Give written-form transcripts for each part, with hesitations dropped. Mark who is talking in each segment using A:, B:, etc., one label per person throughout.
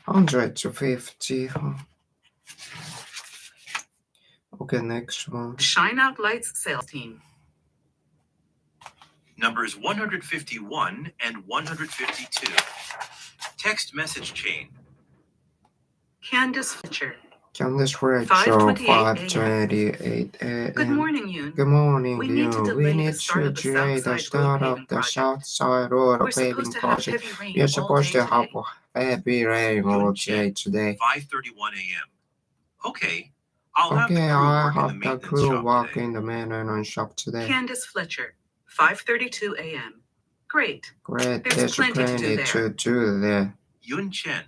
A: 100 to 50. Okay, next one.
B: Shine Out Lights sales team.
C: Numbers 151 and 152. Text message chain.
B: Candace Fletcher.
A: Candace Fletcher, 5:28 a.m.
B: Good morning, Yoon.
A: Good morning,
B: We need to
A: Yoon.
B: delay
A: We need
B: the start
A: to
B: of the
A: delay the
B: Southside
A: start
B: Road
A: of
B: paving
A: the
B: project.
A: South Side Road
B: We're
A: paving
B: supposed to have
A: project.
B: heavy rain
A: We are
B: all
A: supposed
B: day
A: to have
B: today.
A: heavy rain all
C: Yoon
A: day
C: Chen,
A: today.
C: 5:31 a.m. Okay, I'll have the
A: Okay,
C: crew
A: I
C: work in the
A: have the
C: maintenance
A: crew
C: shop
A: work
C: today.
A: in the maintenance shop today.
B: Candace Fletcher. 5:32 a.m. Great.
A: Great,
B: There's
A: there's
B: plenty
A: plenty to do there.
C: Yoon Chen,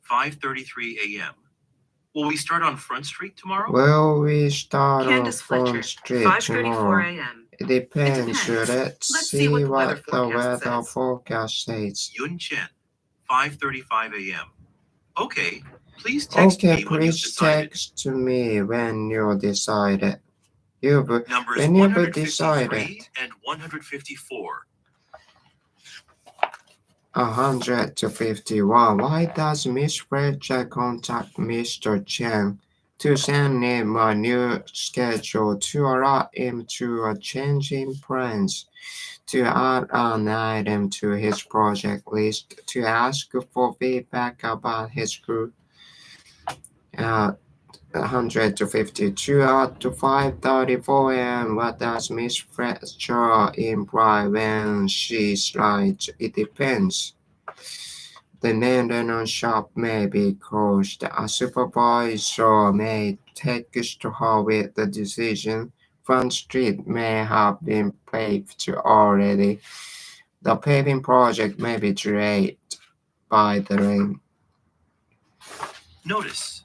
C: 5:33 a.m. Will we start on Front Street tomorrow?
A: Will we start on
B: Candace
A: Front
B: Fletcher.
A: Street
B: 5:34
A: tomorrow?
B: a.m.
A: It depends.
B: depends.
A: Let's see what the weather
B: says.
A: forecast says.
C: Yoon Chen, 5:35 a.m. Okay, please text me when you've decided.
A: Text to me when you decided.
C: Numbers
A: When you've
C: 153
A: decided.
C: and 154.
A: 100 to 51. Why does Miss Fletcher contact Mr. Chen to send him a new schedule to allow him to change in plans, to add an item to his project list, to ask for feedback about his group? 100 to 52 out to 5:34 a.m. What does Miss Fletcher imply when she writes, "It depends"? The maintenance shop may be closed. A supervisor may text her with the decision. Front Street may have been paved already. The paving project may be delayed by the rain.
C: Notice.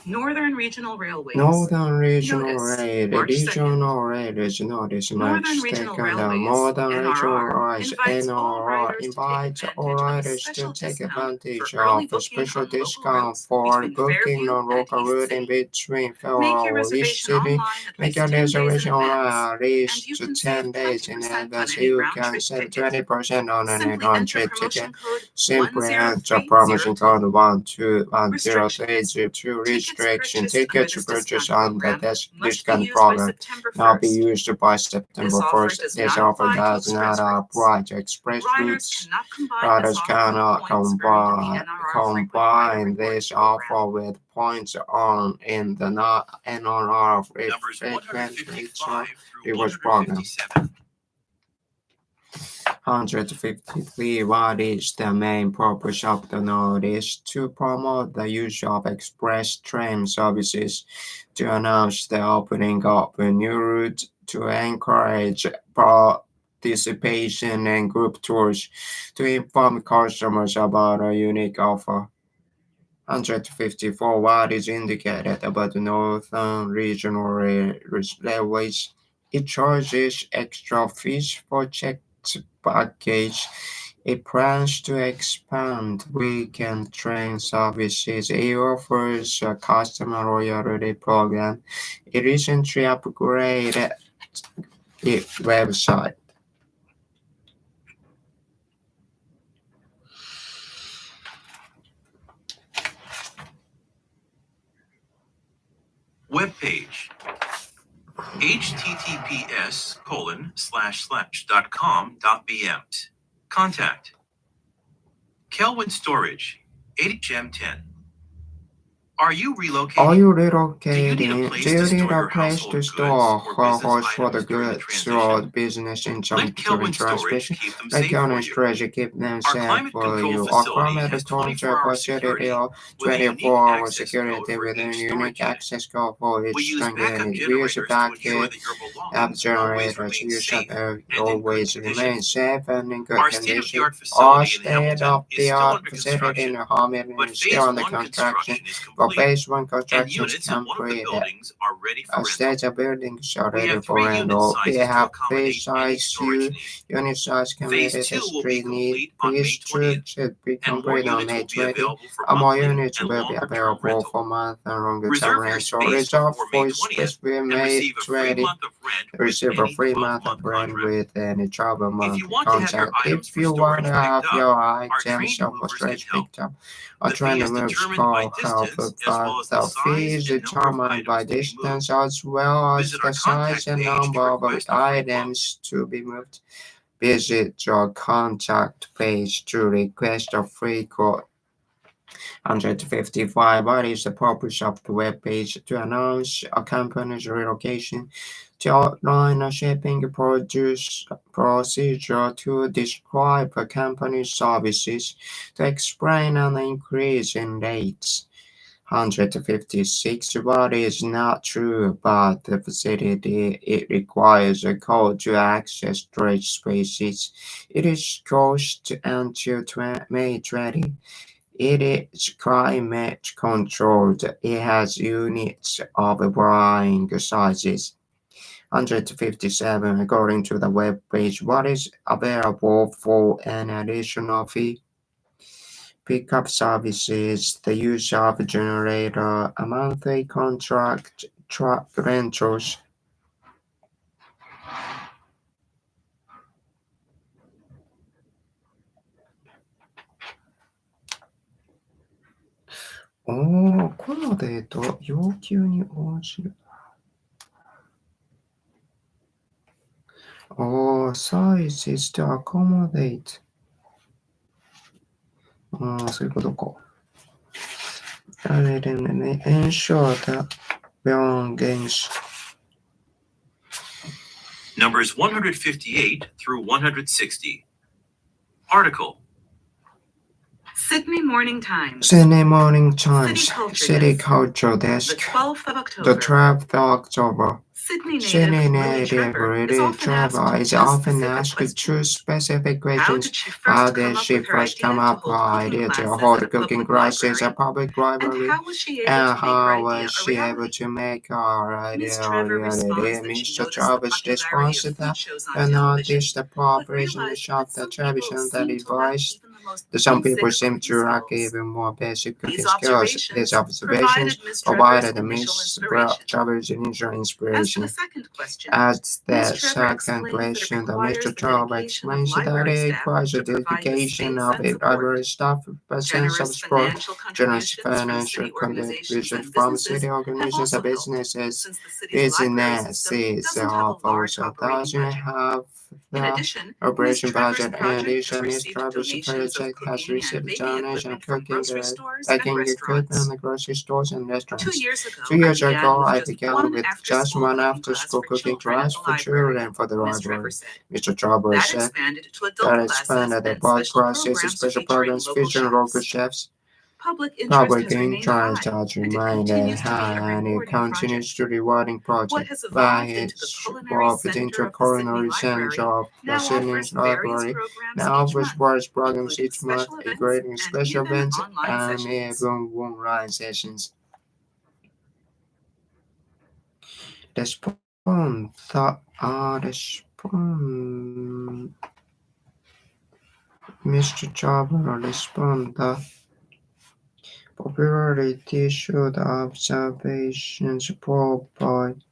B: Northern Regional Railways.
A: Northern Regional
B: Notice.
A: Rail.
B: March 2nd.
A: Regional Railways notice
B: Northern
A: March
B: Regional
A: 2nd.
B: Railways,
A: Northern Regional
B: NRR,
A: Railways,
B: invites all
A: NRR,
B: riders
A: invites
B: to
A: all riders
B: special
A: to take
B: discount
A: advantage
B: for early
A: of a
B: booking
A: special
B: on local
A: discount
B: routes
A: for
B: between
A: booking
B: Fairview
A: on
B: and
A: local
B: East
A: route in
B: City.
A: between
B: Make your
A: Fairview East
B: reservation
A: City.
B: online at
A: Make
B: least
A: your
B: 10 days in
A: reservation online
B: advance,
A: at
B: and
A: least
B: you can
A: 10
B: save
A: days in
B: 20% on
A: advance.
B: any
A: You
B: round
A: can
B: trip
A: save
B: ticket.
A: 20% on any
B: Simply
A: round
B: enter
A: trip
B: promotion
A: ticket.
B: code
A: Simply enter
B: 103032.
A: promotion code 12302.
B: Restrictions.
A: Restriction.
B: Tickets
A: Tickets
B: purchased
A: purchased
B: under
A: under
B: this
A: this
B: discount
A: discount
B: program
A: program
B: must be used by
A: now be
B: September 1st.
A: used by September
B: This offer
A: 1st.
B: does
A: This
B: not
A: offer
B: apply to
A: does not
B: express routes.
A: apply to express
B: Riders
A: routes.
B: cannot combine
A: Riders
B: this offer with
A: cannot
B: points earned in the NRR frequent rider
A: combine
B: rewards
A: this
B: program.
A: offer with points earned in the NRR
C: Numbers
A: frequent
C: 155 through
A: rewards program.
C: 157.
A: 153. What is the main purpose of the notice? To promote the use of express train services, to announce the opening of a new route, to encourage participation in group tours, to inform customers about a unique offer. 154. What is indicated about the Northern Regional Railways? It charges extra fees for checked baggage. It plans to expand weekend train services. It offers a customer loyalty program. It recently upgraded its website.
C: Webpage. https://.com.bm. Contact. Kelwin Storage, 8HM10. Are you relocating?
A: Are you
C: Do you
A: relocating?
C: need a
A: Do
C: place
A: you
C: to
A: need
C: store
A: a
C: your
A: place
C: household
A: to
C: goods
A: store
C: or business
A: households for the
C: items during the
A: goods or
C: transition?
A: business in
C: Let
A: during
C: Kelwin Storage
A: transition?
C: keep them
A: Let
C: safe for
A: Kelwin
C: you.
A: Storage keep them
C: Our
A: safe
C: climate
A: for
C: control
A: you. Our
C: facility
A: climate
C: has
A: control
C: 24-hour
A: facility
C: security
A: or
C: with a unique
A: 24-hour
C: access code
A: security
C: for
A: with a
C: each
A: unique
C: storage unit.
A: access code for
C: We
A: each
C: use
A: storage
C: backup
A: unit. We use
C: generators to ensure
A: backup
C: that your
A: app
C: belongings always
A: generators
C: remain
A: to ensure
C: safe
A: that
C: and in good
A: always
C: condition.
A: remain safe and in good
C: Our
A: condition.
C: state-of-the-art
A: Our
C: facility in Hamilton is still
A: state-of-the-art
C: under
A: facility in
C: construction,
A: Hamilton
C: but
A: is still
C: Phase
A: under
C: 1
A: construction.
C: construction is
A: But phase 1
C: and
A: construction is
C: units in one of the
A: completed.
C: buildings are ready for
A: A
C: rental.
A: stage of buildings are
C: We
A: ready
C: have
A: for
C: 3
A: rental.
C: unit
A: We
C: sizes to
A: have
C: accommodate
A: 3
C: any
A: size
C: storage need.
A: unit size
C: Phase
A: committed
C: 2
A: as
C: will be
A: 3 need.
C: complete on May
A: Please
C: 20th,
A: should be
C: and more
A: completed on
C: units
A: May
C: will be
A: 20.
C: available for
A: More
C: monthly
A: units
C: and
A: will be
C: longer-term
A: available
C: rental.
A: for month and longer term
C: Reserve your
A: rental.
C: space
A: Reserved
C: before
A: for
C: May
A: space
C: 20th
A: will
C: and
A: May
C: receive a free
A: 20.
C: month of rent with
A: Receive a
C: any
A: free month
C: 12-month
A: of rent
C: contract.
A: with any travel
C: If
A: month
C: you want to have your
A: contract.
C: items
A: If
C: for
A: you want
C: storage
A: to have
C: picked
A: your
C: up, our
A: items
C: trained
A: of
C: movers can
A: storage
C: help.
A: picked up, or
C: The
A: train
C: fee
A: the
C: is
A: moves
C: determined by
A: call help
C: distance
A: with
C: as well as
A: the
C: the
A: fee
C: size
A: is
C: and number of
A: determined by
C: items to be
A: distance
C: moved.
A: as well as
C: Visit
A: the
C: our
A: size
C: contact
A: and
C: page
A: number
C: to
A: of
C: request a free quote.
A: items to be moved. Visit your contact page to request a free quote. 155. What is the purpose of the web page? To announce a company's relocation, to outline a shipping procedure, to describe a company's services, to explain an increase in rates. 156. What is not true about the facility? It requires a code to access storage spaces. It is closed until May 20. It is climate controlled. It has units of varying sizes. 157. According to the web page, what is available for an additional fee? Pickup services, the use of a generator, a monthly contract, truck rentals. Oh, このデート、要求に応じる。Oh, sizes to accommodate. そういうことか。Ensure the belongings.
C: Numbers 158 through 160. Article.
B: Sydney Morning Times.
A: Sydney Morning Times.
B: City Culture
A: The
B: Desk. 12th of October.
A: The 12th of October.
B: Sydney
A: Sydney
B: native
A: native Trevor is often asked two specific questions. How did she first come up with her idea to hold cooking classes at a public library? And how was she able to make her idea a reality? Mr. Travis responds to that and noticed the population of the television that advised that some people seem to lack even more basic cooking skills. These observations provided Miss Travis initial inspiration. As the second question, the Mr. Travis explains that it requires a dedication of a library staff, a sense of support, generous financial contribution from city organizations and businesses. Businesses of also thousands have the operation budget. In addition, Ms. Travis project has received donation of cooking, baking equipment in the grocery stores and restaurants. 2 years ago, I began with just one after-school cooking class for children for the library. Mr. Travis said that expanded the bulk process, special programs featuring local chefs. Public interest has remained high and it continues to rewarding project by its involved into culinary center of the Sydney Library. Now offers various programs each month, including special events and even online sessions. Mr. Traveler responded. Popularity should observations provide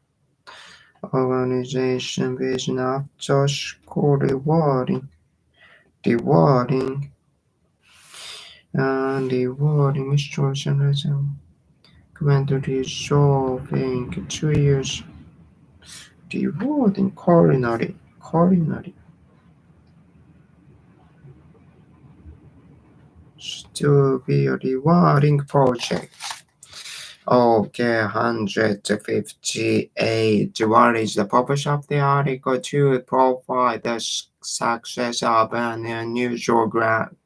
A: organization based after school rewarding instruction commentary solving 2 years rewarding culinary to be a rewarding project. Okay, 158. What is the purpose of the article? To provide the success of an unusual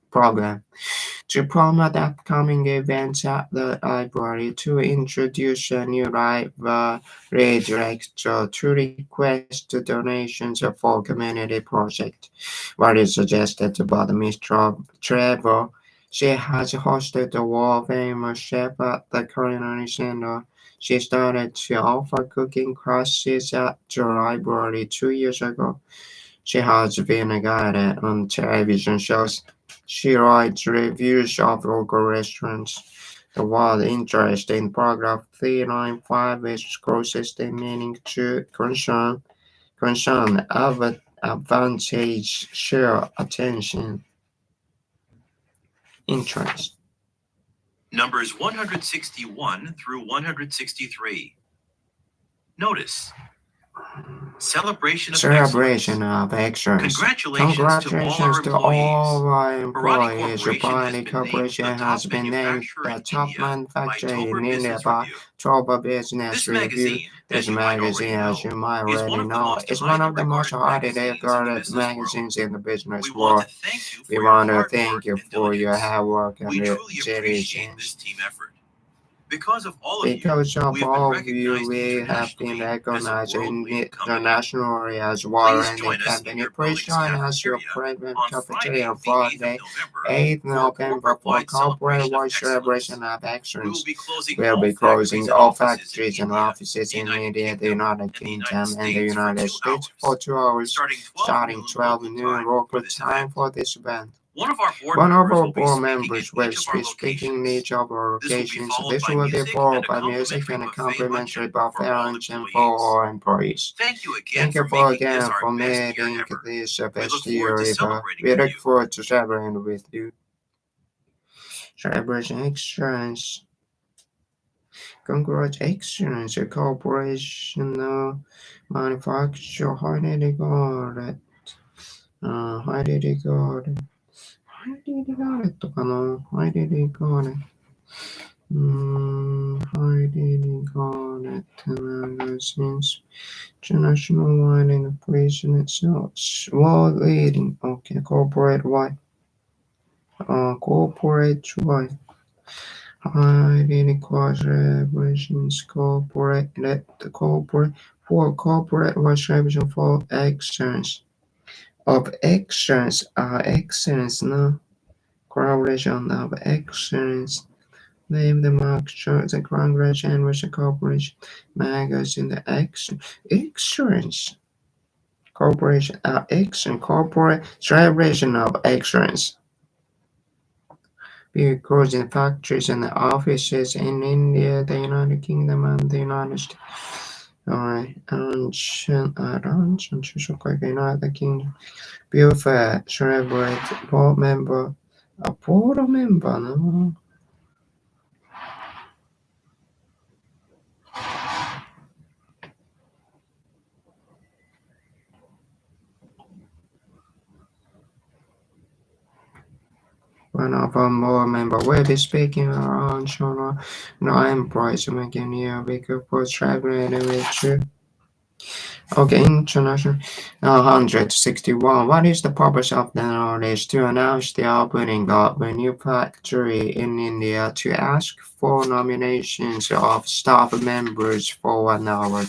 A: program, to promote upcoming events at the library, to introduce a new library director, to request donations for community project. What is suggested about Mr. Trevor? She has hosted the world-famous chef at the Culinary Center. She started to offer cooking classes at the library 2 years ago. She has been a guide on television shows. She writes reviews of local restaurants. The word interest in paragraph 395 is closest in meaning to concern, advantage, share, attention, interest.
C: Numbers 161 through 163. Notice. Celebration of
A: Excellence.
C: Congratulations to all our
A: employees.
C: Barani
A: Barani Corporation has been named the top manufacturer in India by Global Business
C: This
A: Review. This magazine, as you might already know, is one of the most highly regarded magazines in the business world. We want to thank you for your hard work and
C: We truly appreciate
A: diligence.
C: this team effort. Because of all of you,
A: Because of
C: we have been
A: all of you,
C: recognized
A: we have been
C: internationally
A: recognized
C: as a world-leading company.
A: internationally as well
C: Please
A: as
C: join
A: a
C: us in
A: company.
C: your
A: Please join
C: building's
A: us your
C: cafeteria
A: private
C: on
A: cafeteria on
C: Friday,
A: Friday,
C: the 8th
A: 8th November for
C: corporate-wide
A: corporate-wide
C: celebration
A: celebration of
C: We will
A: excellence.
C: be closing
A: We'll
C: all
A: be closing all factories and
C: India,
A: offices
C: the
A: in
C: United
A: India, the
C: Kingdom,
A: United
C: and the
A: Kingdom,
C: United
A: and the United
C: States
A: States for 2 hours,
C: starting 12
A: noon local time for this event.
C: One of our board
A: One of
C: members
A: our
C: will be
A: board
C: speaking
A: members
C: in
A: will
C: each of our
A: be speaking in
C: locations.
A: each of our
C: This will be
A: locations.
C: followed
A: This
C: by
A: will be
C: music
A: followed
C: and a
A: by music and a
C: complimentary
A: complimentary
C: buffet
A: buffet
C: luncheon
A: luncheon
C: for
A: for
C: all
A: all employees.
C: Thank you again
A: Thank you
C: for
A: again for
C: making this our best year
A: making
C: ever.
A: this the
C: We
A: best
C: look forward
A: year
C: to
A: ever.
C: celebrating
A: We
C: with
A: look
C: you.
A: forward to celebrating with you. Celebration Excellence. Congratulations, corporation manufacturer highly regarded. Highly regarded. Highly regarded とかな Highly regarded. Highly regarded magazines. International wide in the creation itself. World leading. Okay, corporate wide. Corporate wide. Highly required celebrations. Corporate for corporate wide celebration for excellence. Of excellence excellence no collaboration of excellence. Name the mark shows the congratulation with the corporation magazine the excellence corporation excellent corporate celebration of excellence. Because in factories and offices in India, the United Kingdom, and the United States. Alright, United Kingdom. Bill Fair, celebrate board member. A board member, no? One of our board member will be speaking around China. No employees making here because for traveling with you. Okay, international 161. What is the purpose of the notice? To announce the opening of a new factory in India, to ask for nominations of staff members for 1 hour,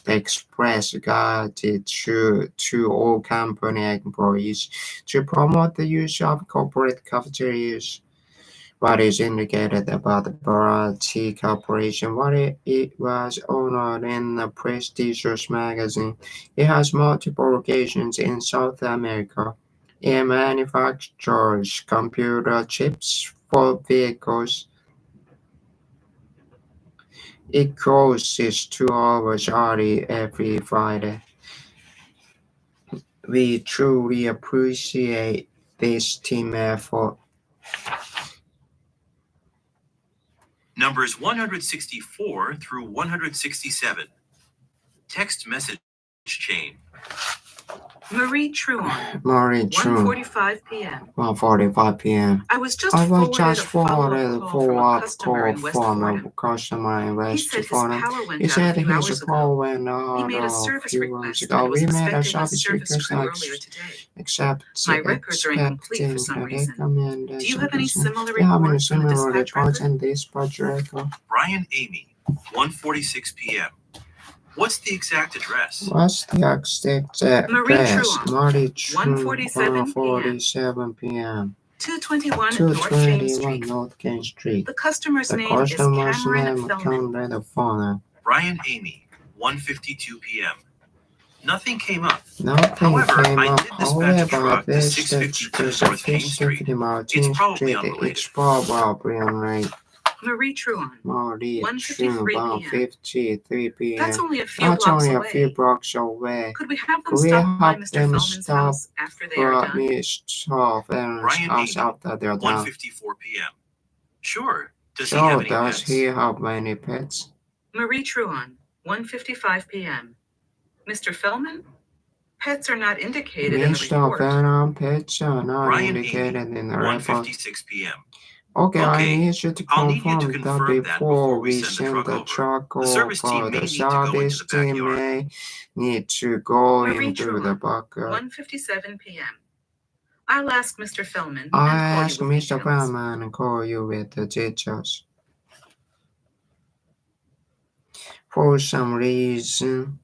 A: to express gratitude to all company employees, to promote the use of corporate cafeterias. What is indicated about the Bharati Corporation? What it was honored in a prestigious magazine. It has multiple locations in South America. It manufactures computer chips for vehicles. It closes 2 hours early every Friday. We truly appreciate this team effort.
C: Numbers 164 through 167. Text message chain.
B: Marie Truon,
A: Marie True,
B: 1:45 p.m.
A: 1:45 p.m.
B: I was just
A: I was
B: forwarded
A: just
B: a follow-up call from a
A: follow-up
B: customer
A: call
B: in West
A: from
B: Fordham.
A: a customer in
B: He
A: West
B: said his
A: Fordham.
B: power went
A: He
B: out a
A: said
B: few
A: his
B: hours ago.
A: call went
B: He made a
A: out a
B: service
A: few
B: request
A: hours
B: that
A: ago.
B: he was
A: We made a
B: expecting his
A: service
B: service
A: request
B: crew earlier today.
A: except
B: My records are incomplete for some reason. Do you have any similar reports from the dispatch record?
A: and dispatch record?
C: Brian Amy, 1:46 p.m. What's the exact address?
A: What's the exact
B: Marie
A: address?
B: Truon,
A: Marie Truon,
B: 1:47
A: 1:47 p.m.
B: 221 North James
A: 221
B: Street.
A: North King Street.
B: The customer's
A: The
B: name is
A: customer's
B: Cameron
A: name
B: Fellman.
A: Cameron Fellman.
C: Brian Amy, 1:52 p.m. Nothing came up.
A: Nothing
C: However,
A: came
C: I
A: up.
C: did dispatch a
A: However,
C: truck to
A: this
C: 652
A: is
C: North King Street.
A: 650 Martin
C: It's probably
A: Street.
C: unrelated.
A: It's probably unrelated.
B: Marie Truon.
A: Marie
B: 1:53
A: Truon,
B: p.m.
A: 53 p.m.
B: That's only a few
A: That's
B: blocks
A: only a
B: away.
A: few blocks away.
B: Could we have them
A: Could we
B: stop by
A: have
B: Mr.
A: them
B: Fellman's
A: stop
B: house after they are done?
A: Mr. Fellman's
C: Brian
A: house
C: Amy,
A: after they're done?
C: 1:54 p.m. Sure. Does he have
A: So
C: any
A: does
C: pets?
A: he have many pets?
B: Marie Truon. 1:55 p.m. Mr. Fellman? Pets are not indicated in the
A: Mr.
B: report.
A: Fellman, pets are not
C: Brian
A: indicated
C: Amy,
A: in the report.
C: 1:56 p.m.
A: Okay, I
C: Okay,
A: need you to
C: I'll need you to
A: confirm that
C: confirm that
A: before we send the
C: over.
A: truck
C: The service team
A: over.
C: may
A: The
C: need to go into
A: service
C: the
A: team
C: backyard.
A: may need to go
B: Marie
A: into the
B: Truon.
A: backyard.
B: 1:57 p.m. I'll ask Mr. Fellman and
A: I
B: call
A: ask
B: you with
A: Mr.
B: details.
A: Fellman and call you with the details. For some reason,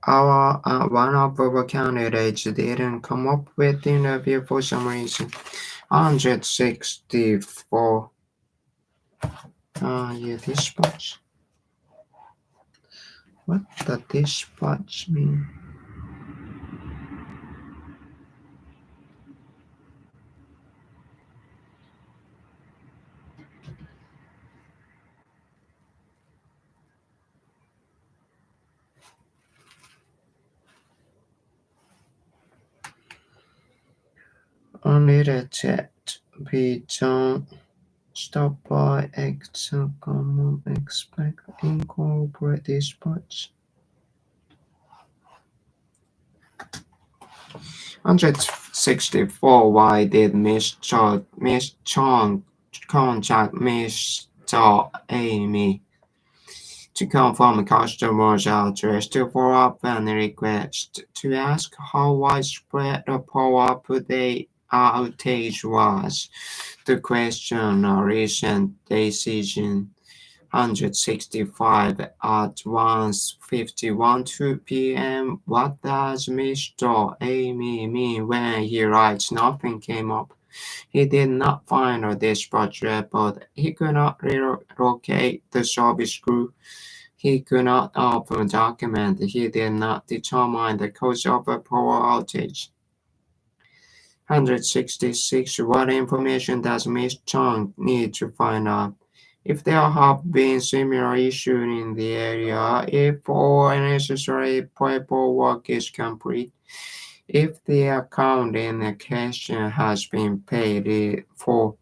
A: one of our candidates didn't come up with the interview for some reason. 164. Yeah, dispatch. What does dispatch mean? Only the chat be done. Stop by Common expect incorporate dispatch. 164. Why did Miss Chong contact Mr. Amy to confirm a customer's address to follow up any request to ask how widespread the power outage was? To question a recent decision. 165 at 1:51 p.m. What does Mr. Amy mean when he writes nothing came up? He did not find a dispatch report. He could not relocate the service crew. He could not open a document. He did not determine the cause of a power outage. 166. What information does Ms. Chung need to find out? If there have been similar issues in the area, if all necessary paperwork is complete, if the account in question has been paid for,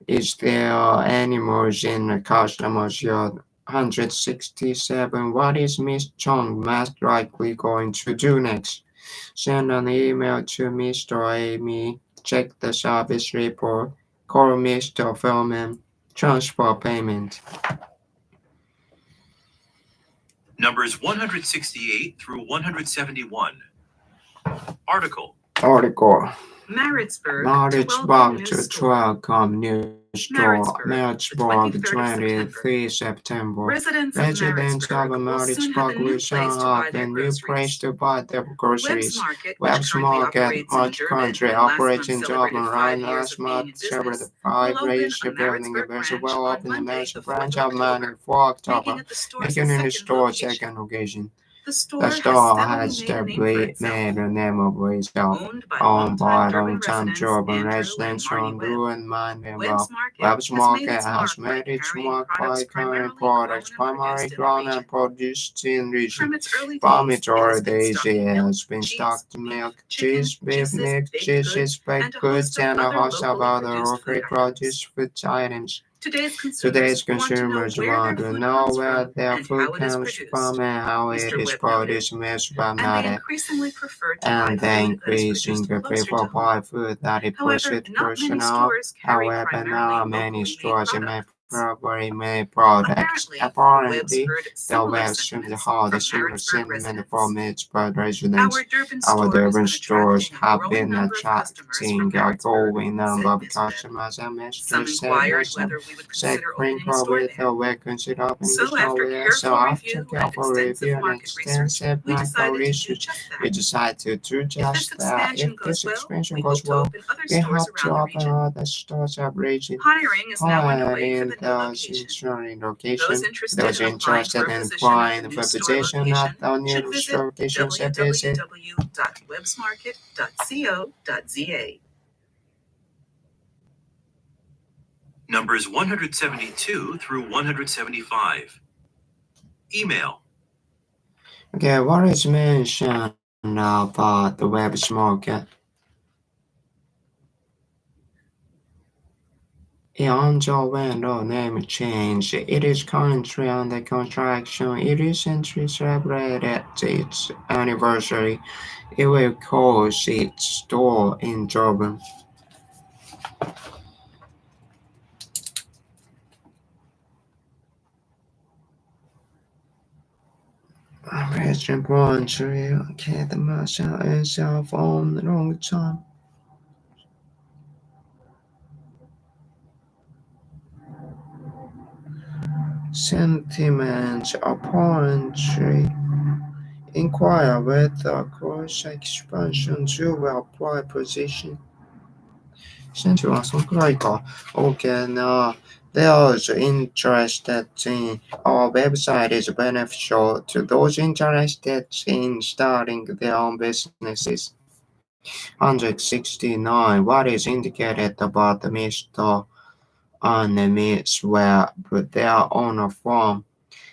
A: is there any merge in the customer's yard? 167. What is Ms. Chung most likely going to do next? Send an email to Mr. Amy, check the service report, call Mr. Fellman, transfer payment.
C: Numbers 168 through 171. Article.
B: Marritzburg
A: to 12 News Store. Marritzburg, 23 September.
B: Residents of
A: Marritzburg will soon have a new place to buy their groceries. Webb's Market, much country operating job and right last month celebrated 5 years of building a very well open American branch of Manor for October, making in the store second occasion. The store has made a name of itself, owned by long-time urban residents from Ruin, Mine, and Webb's Market has made its mark by carrying products primarily grown and produced in region. From its early days, it has been stocked milk, cheese, beef, meat, cheeses, baked goods, and a host of other local produce food items. Today's consumers want to know where their food comes from and how it is produced, mixed by matter, and they increasingly prefer buy food that is processed personal. However, now many stores may very many products.
B: Apparently,
A: Apparently,
B: the web's heard
A: the
B: similar
A: web seems to
B: sentiments
A: hold a
B: from
A: similar
B: Harrodsburg
A: sentiment
B: residents.
A: from its residents.
B: Our Durban
A: Our
B: store
A: Durban
B: has been
A: stores
B: attracting a
A: have
B: growing
A: been
B: number of customers
A: attracting
B: from
A: a
B: Harrodsburg,
A: growing number
B: said
A: of
B: Ms. Webb.
A: customers and
B: Some
A: Mr.
B: inquired
A: Samuelson.
B: whether we would
A: Said
B: consider opening a store
A: probably
B: there.
A: the way consider opening the
B: So
A: store
B: after
A: there.
B: careful
A: So after
B: review and
A: careful
B: extensive
A: review and
B: market research,
A: extensive
B: we
A: market
B: decided to do
A: research,
B: just
A: we
B: that.
A: decided to do
B: If this
A: just that.
B: expansion
A: If
B: goes
A: this
B: well,
A: expansion
B: we
A: goes
B: hope to
A: well,
B: open other
A: we
B: stores
A: hope to
B: around the
A: open
B: region.
A: other stores at region.
B: Hiring is now underway for the new
A: Those
B: location.
A: ensuring
B: Those
A: location,
B: interested
A: those
B: in applying
A: interested
B: for a
A: in
B: position at
A: applying
B: the
A: for
B: new store
A: position at
B: location
A: the new
B: should visit
A: store location should visit
B: www.websmarket.co.za.
C: Numbers 172 through 175. Email.
A: Okay, what is mentioned about the web's market? Underwent a name change. It is currently under construction. It recently celebrated its anniversary. It will close its store in Durban. Western branch relocated the marshal itself on the long time. Sentiments apparently inquire whether cross expansion to apply position. 身体往松过来一个 Okay, now those interested in our website is beneficial to those interested in starting their own businesses. 169. What is indicated about Mr. and Miss Webb, their owner firm,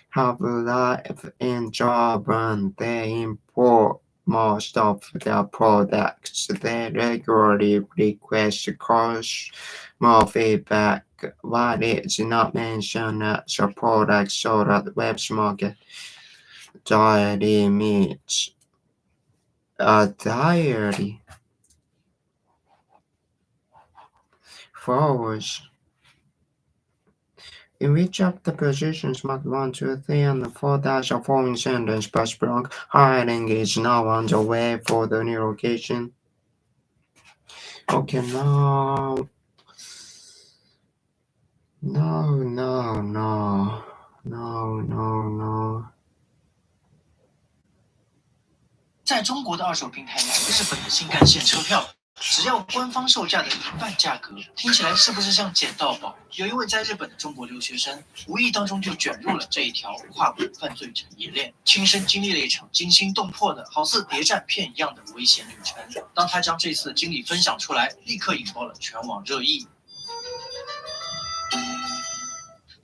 A: have lived in Durban. They import most of their products. They regularly request customer feedback. What is not mentioned as a product sold at the web market. Diary meets a diary. Forwards. In which of the positions marked 1, 2, 3, and 4 dash are following sentence bus block? Hiring is now underway for the new location. Okay, no. No.
D: 在中国的二手平台买日本的新干线车票，只要官方售价的1半价格，听起来是不是像捡到宝？有一位在日本的中国留学生，无意当中就卷入了这一条跨国犯罪产业链，亲身经历了一场惊心动魄的、好似谍战片一样的危险旅程。当他将这次经历分享出来，立刻引爆了全网热议。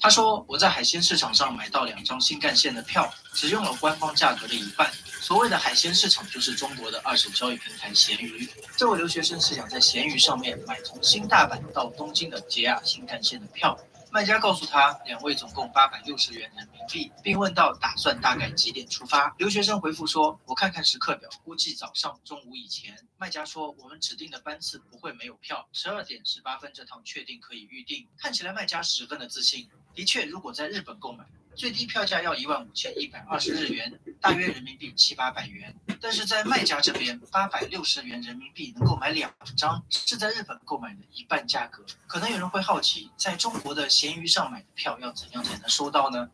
D: 他说：“我在海鲜市场上买到2张新干线的票，只用了官方价格的1半。所谓的海鲜市场就是中国的二手交易平台闲鱼。这位留学生是想在闲鱼上面买从新大阪到东京的JR新干线的票。卖家告诉他2位总共860元人民币，并问到打算大概几点出发。留学生回复说：我看看时刻表，估计早上、中午以前。卖家说我们指定的班次不会没有票，12点18分这趟确定可以预定。看起来卖家十分的自信。的确，如果在日本购买，最低票价要15120日元，大约人民币700-800元。但是在卖家这边，860元人民币能够买2张，是在日本购买的1半价格。可能有人会好奇，在中国的闲鱼上买的票要怎样才能收到呢？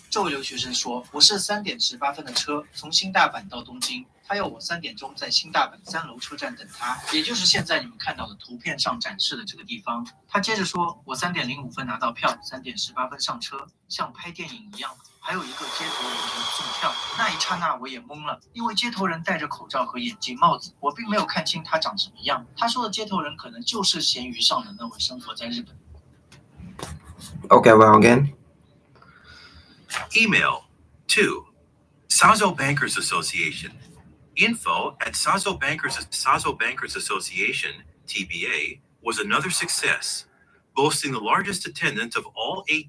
D: 这位留学生说：“我是3点18分的车，从新大阪到东京。他要我3点钟在新大阪3楼车站等他，也就是现在你们看到的图片上展示的这个地方。”他接着说：“我3点05分拿到票，3点18分上车，像拍电影一样。还有一个接头人给我送票，那一刹那我也懵了，因为接头人戴着口罩和眼镜帽子，我并没有看清他长什么样。他说的接头人可能就是闲鱼上的那位生活在日本。”
A: Okay, well again.
C: Email 2. Sazo Bankers Association. Info at Sazo Bankers Association, TBA, was another success, boasting the largest attendance of all 8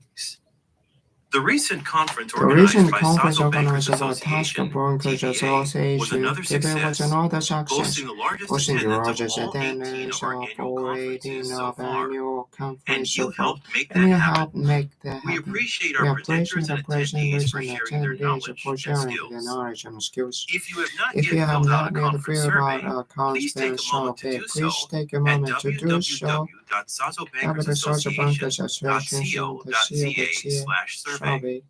C: The recent conference
A: The recent
C: organized by
A: conference
C: Sazo Bankers
A: organized by
C: Association,
A: Tasca Bankers
C: TBA, was
A: Association,
C: another
A: TBA was
C: success,
A: another success,
C: boasting the largest
A: hosting the
C: attendance of
A: largest
C: all 18
A: attendance
C: of our
A: of
C: annual
A: all
C: conferences
A: 18
C: so
A: of
C: far.
A: annual
C: And
A: conference
C: you
A: so far,
C: helped make
A: and
C: that
A: you
C: happen.
A: helped make that
C: We
A: happen.
C: appreciate
A: We
C: our
A: appreciate
C: presenters
A: the
C: and attendees for
A: presenters and
C: sharing their
A: attendees for
C: knowledge and
A: sharing their
C: skills.
A: knowledge and skills.
C: If you have not
A: If
C: yet
A: you have
C: filled out a
A: not yet
C: conference
A: filled out
C: survey,
A: a
C: please take
A: conference
C: a moment to
A: survey,
C: do
A: please
C: so
A: take a
C: at
A: moment to do so.
C: www.sazobankersassociation.co.za/survey.
A: Survey.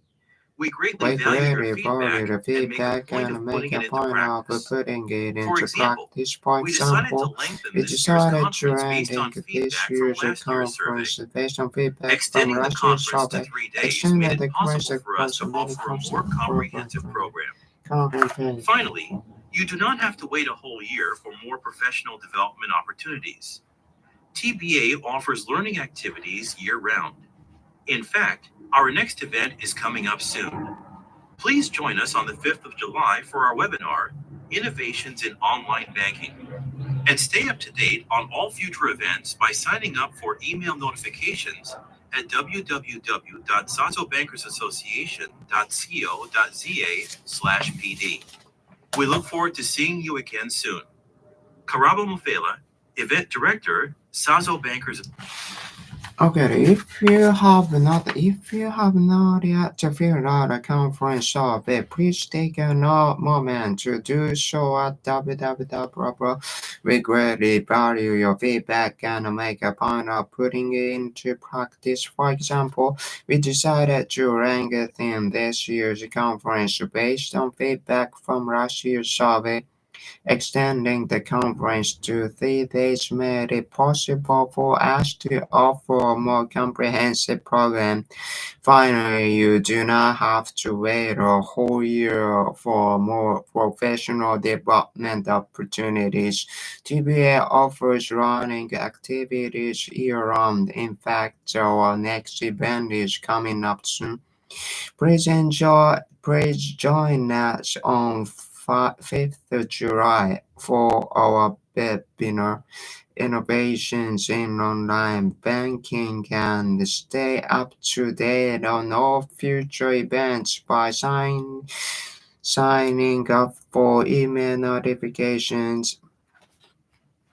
C: We greatly
A: We
C: value your
A: greatly value the
C: feedback
A: feedback
C: and make a
A: and
C: point
A: make
C: of
A: a
C: putting it into
A: point of putting it into
C: practice. For example,
A: practice. For
C: we decided to
A: example,
C: lengthen
A: we
C: this year's
A: decided to
C: conference based
A: ending
C: on
A: this
C: feedback from
A: year's
C: last year's survey.
A: conference based on feedback from
C: Extending the
A: last year's
C: conference to
A: survey.
C: 3 days
A: Extending
C: made
A: the
C: it possible for us to offer a more comprehensive program. Finally, you do not have to wait a whole year for more professional development opportunities. TBA offers learning activities year-round. In fact, our next event is coming up soon. Please join us on the 5th of July for our webinar, Innovations in Online Banking. And stay up to date on all future events by signing up for email notifications at www.sazobankersassociation.co.za/pd. We look forward to seeing you again soon. Karabo Mufela, Event Director, Sazo Bankers.
A: Okay, if you have not yet filled out a conference survey, please take a moment to do so at www. We greatly value your feedback and make a point of putting it into practice. For example, we decided to rank a theme this year's conference based on feedback from last year's survey. Extending the conference to 3 days made it possible for us to offer a more comprehensive program. Finally, you do not have to wait a whole year for more professional development opportunities. TBA offers running activities year-round. In fact, our next event is coming up soon. Please join us on 5th of July for our webinar, Innovations in Online Banking, and stay up to date on all future events by signing up for email notifications.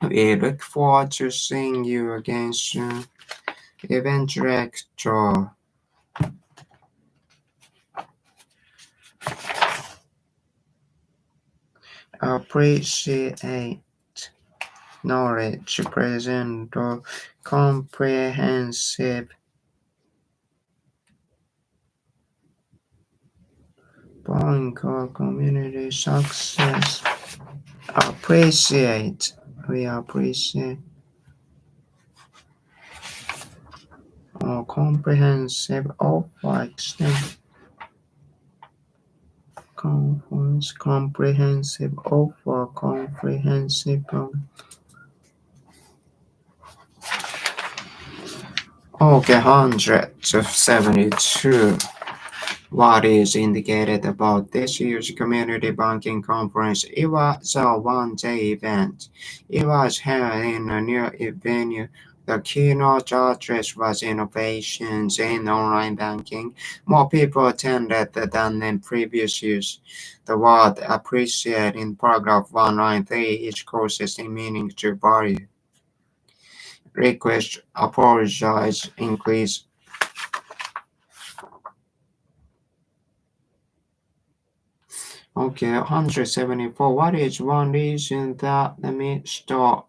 A: We look forward to seeing you again soon. Event Director. Appreciate knowledge present or comprehensive banker community success. We appreciate or comprehensive offer extent. Conference comprehensive offer comprehensive. Okay, 172. What is indicated about this year's community banking conference? It was a one-day event. It was held in a new venue. The keynote address was innovations in online banking. More people attended than in previous years. The word appreciate in paragraph 193 each courses in meaning to vary. Request, apologize, increase. Okay, 174. What is one reason that the Mr.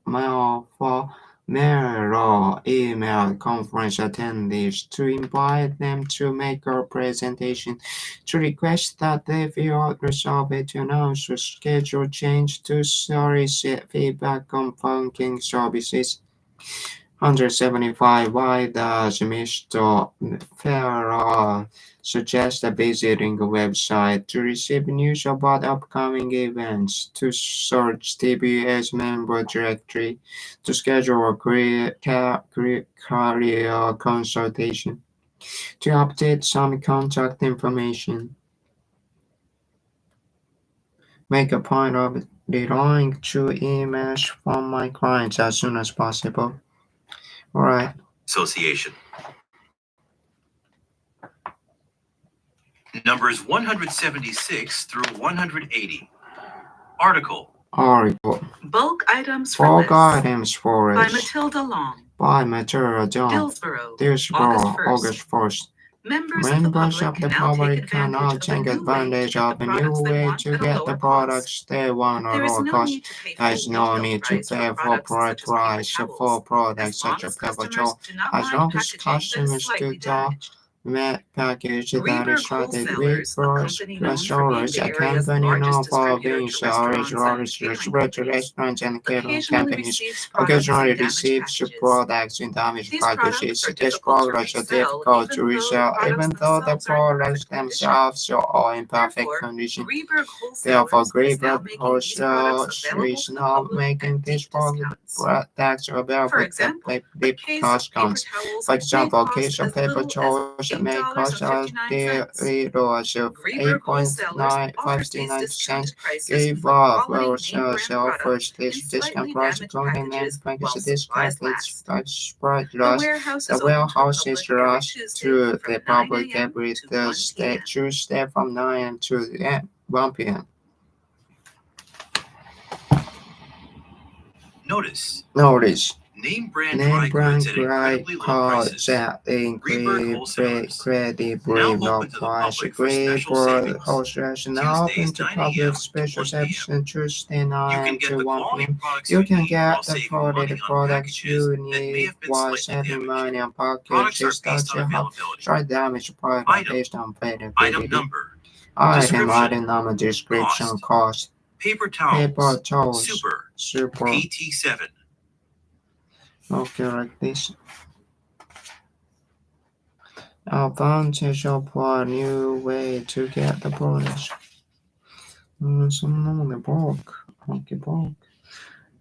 A: Mero email conference attendees to invite them to make a presentation, to request that they fill out the survey, to announce a schedule change, to solicit feedback on banking services? 175. Why does Mr. Farrar suggest visiting a website to receive news about upcoming events, to search TBS member directory, to schedule a career consultation, to update some contact information? Make a point of replying to emails from my clients as soon as possible. All right.
C: Association. Numbers 176 through 180. Article.
B: Bulk items for
A: Bulk
B: list.
A: items for
B: By
A: list.
B: Matilda Long.
A: By Matilda Long.
B: Dillsborough.
A: Dillsborough,
B: August 1st.
A: August 1st.
B: Members
A: Members
B: of the public can now take advantage of a new way
A: to get the products they want at
B: There is
A: lower
B: no
A: cost.
B: need to pay
A: There is
B: full
A: no
B: retail
A: need to
B: price
A: pay
B: for
A: full
B: products
A: price
B: such as paper
A: for
B: towels.
A: products
B: As long
A: such as
B: as
A: paper
B: customers
A: towels.
B: do not
A: As
B: mind
A: long as
B: packaging that is
A: customers
B: slightly
A: do
B: damaged.
A: not package that
B: Rieberg
A: is slightly
B: Wholesalers, a company known for being
A: restaurants,
B: the
A: a
B: area's
A: company known
B: largest
A: for
B: distributor
A: being
B: to restaurants and catering companies,
A: restaurants and catering
B: occasionally
A: companies,
B: receives products
A: occasionally
B: in damaged
A: receives
B: packages.
A: products in damaged
B: These
A: packages. These
B: products
A: products
B: are
A: are difficult to resell, even though the products
B: themselves
A: themselves are in perfect
B: Therefore,
A: condition.
B: Rieberg
A: Therefore,
B: Wholesalers
A: Greenberg
B: is now making these products
A: Wholesalers
B: available
A: is
B: to the
A: now
B: public
A: making these products available
B: at discounts. For
A: at
B: example,
A: deep
B: a case of
A: cost
B: paper
A: counts.
B: towels
A: For example, a
B: may
A: case
B: cost
A: of
B: as
A: paper
B: little as
A: towels may cost us
B: $8.59. Greenberg Wholesalers offers these
A: 8.59
B: discounted
A: cents.
B: prices
A: Give
B: for
A: off
B: quality name brand
A: sell
B: products
A: first
B: in
A: this discount
B: slightly
A: price
B: damaged
A: clothing and
B: packages while
A: package
B: supplies
A: discount
B: last.
A: spread
B: The
A: loss.
B: warehouse
A: The
B: is
A: warehouse
B: open
A: is
B: to the public
A: rushed
B: every
A: to
B: Tuesday
A: the
B: from 9
A: public
B: a.m.
A: every
B: to 1
A: Thursday,
B: p.m.
A: Tuesday from 9 a.m. to 1 p.m.
C: Notice. Name brand
A: Name
C: dry
A: brand
C: goods at
A: dry
C: incredibly low
A: goods
C: prices.
A: at
C: Rieberg Wholesalers.
A: incredibly
C: Now
A: low
C: open to the
A: price.
C: public for special
A: Greenberg
C: savings.
A: Wholesalers now open
C: Tuesdays
A: to
C: 9
A: public
C: a.m. to
A: special
C: 1 p.m.
A: session Tuesday
C: You
A: 9
C: can get
A: to
C: the
A: 1
C: quality
A: p.m.
C: products
A: You
C: you
A: can
C: need while
A: get the
C: saving money
A: quality
C: on
A: products
C: packages
A: you
C: that may
A: need
C: have been
A: while
C: slightly
A: saving
C: damaged.
A: money on
C: Products are
A: packages that
C: based on
A: you have
C: availability.
A: slight damage product
C: Item.
A: based on
C: Item
A: availability.
C: number.
A: Item number, description, cost.
C: Paper towels.
A: Paper towels.
C: Super. PT7.
A: Okay, like this. Advantage of a new way to get the products. Some bulk. Okay, bulk.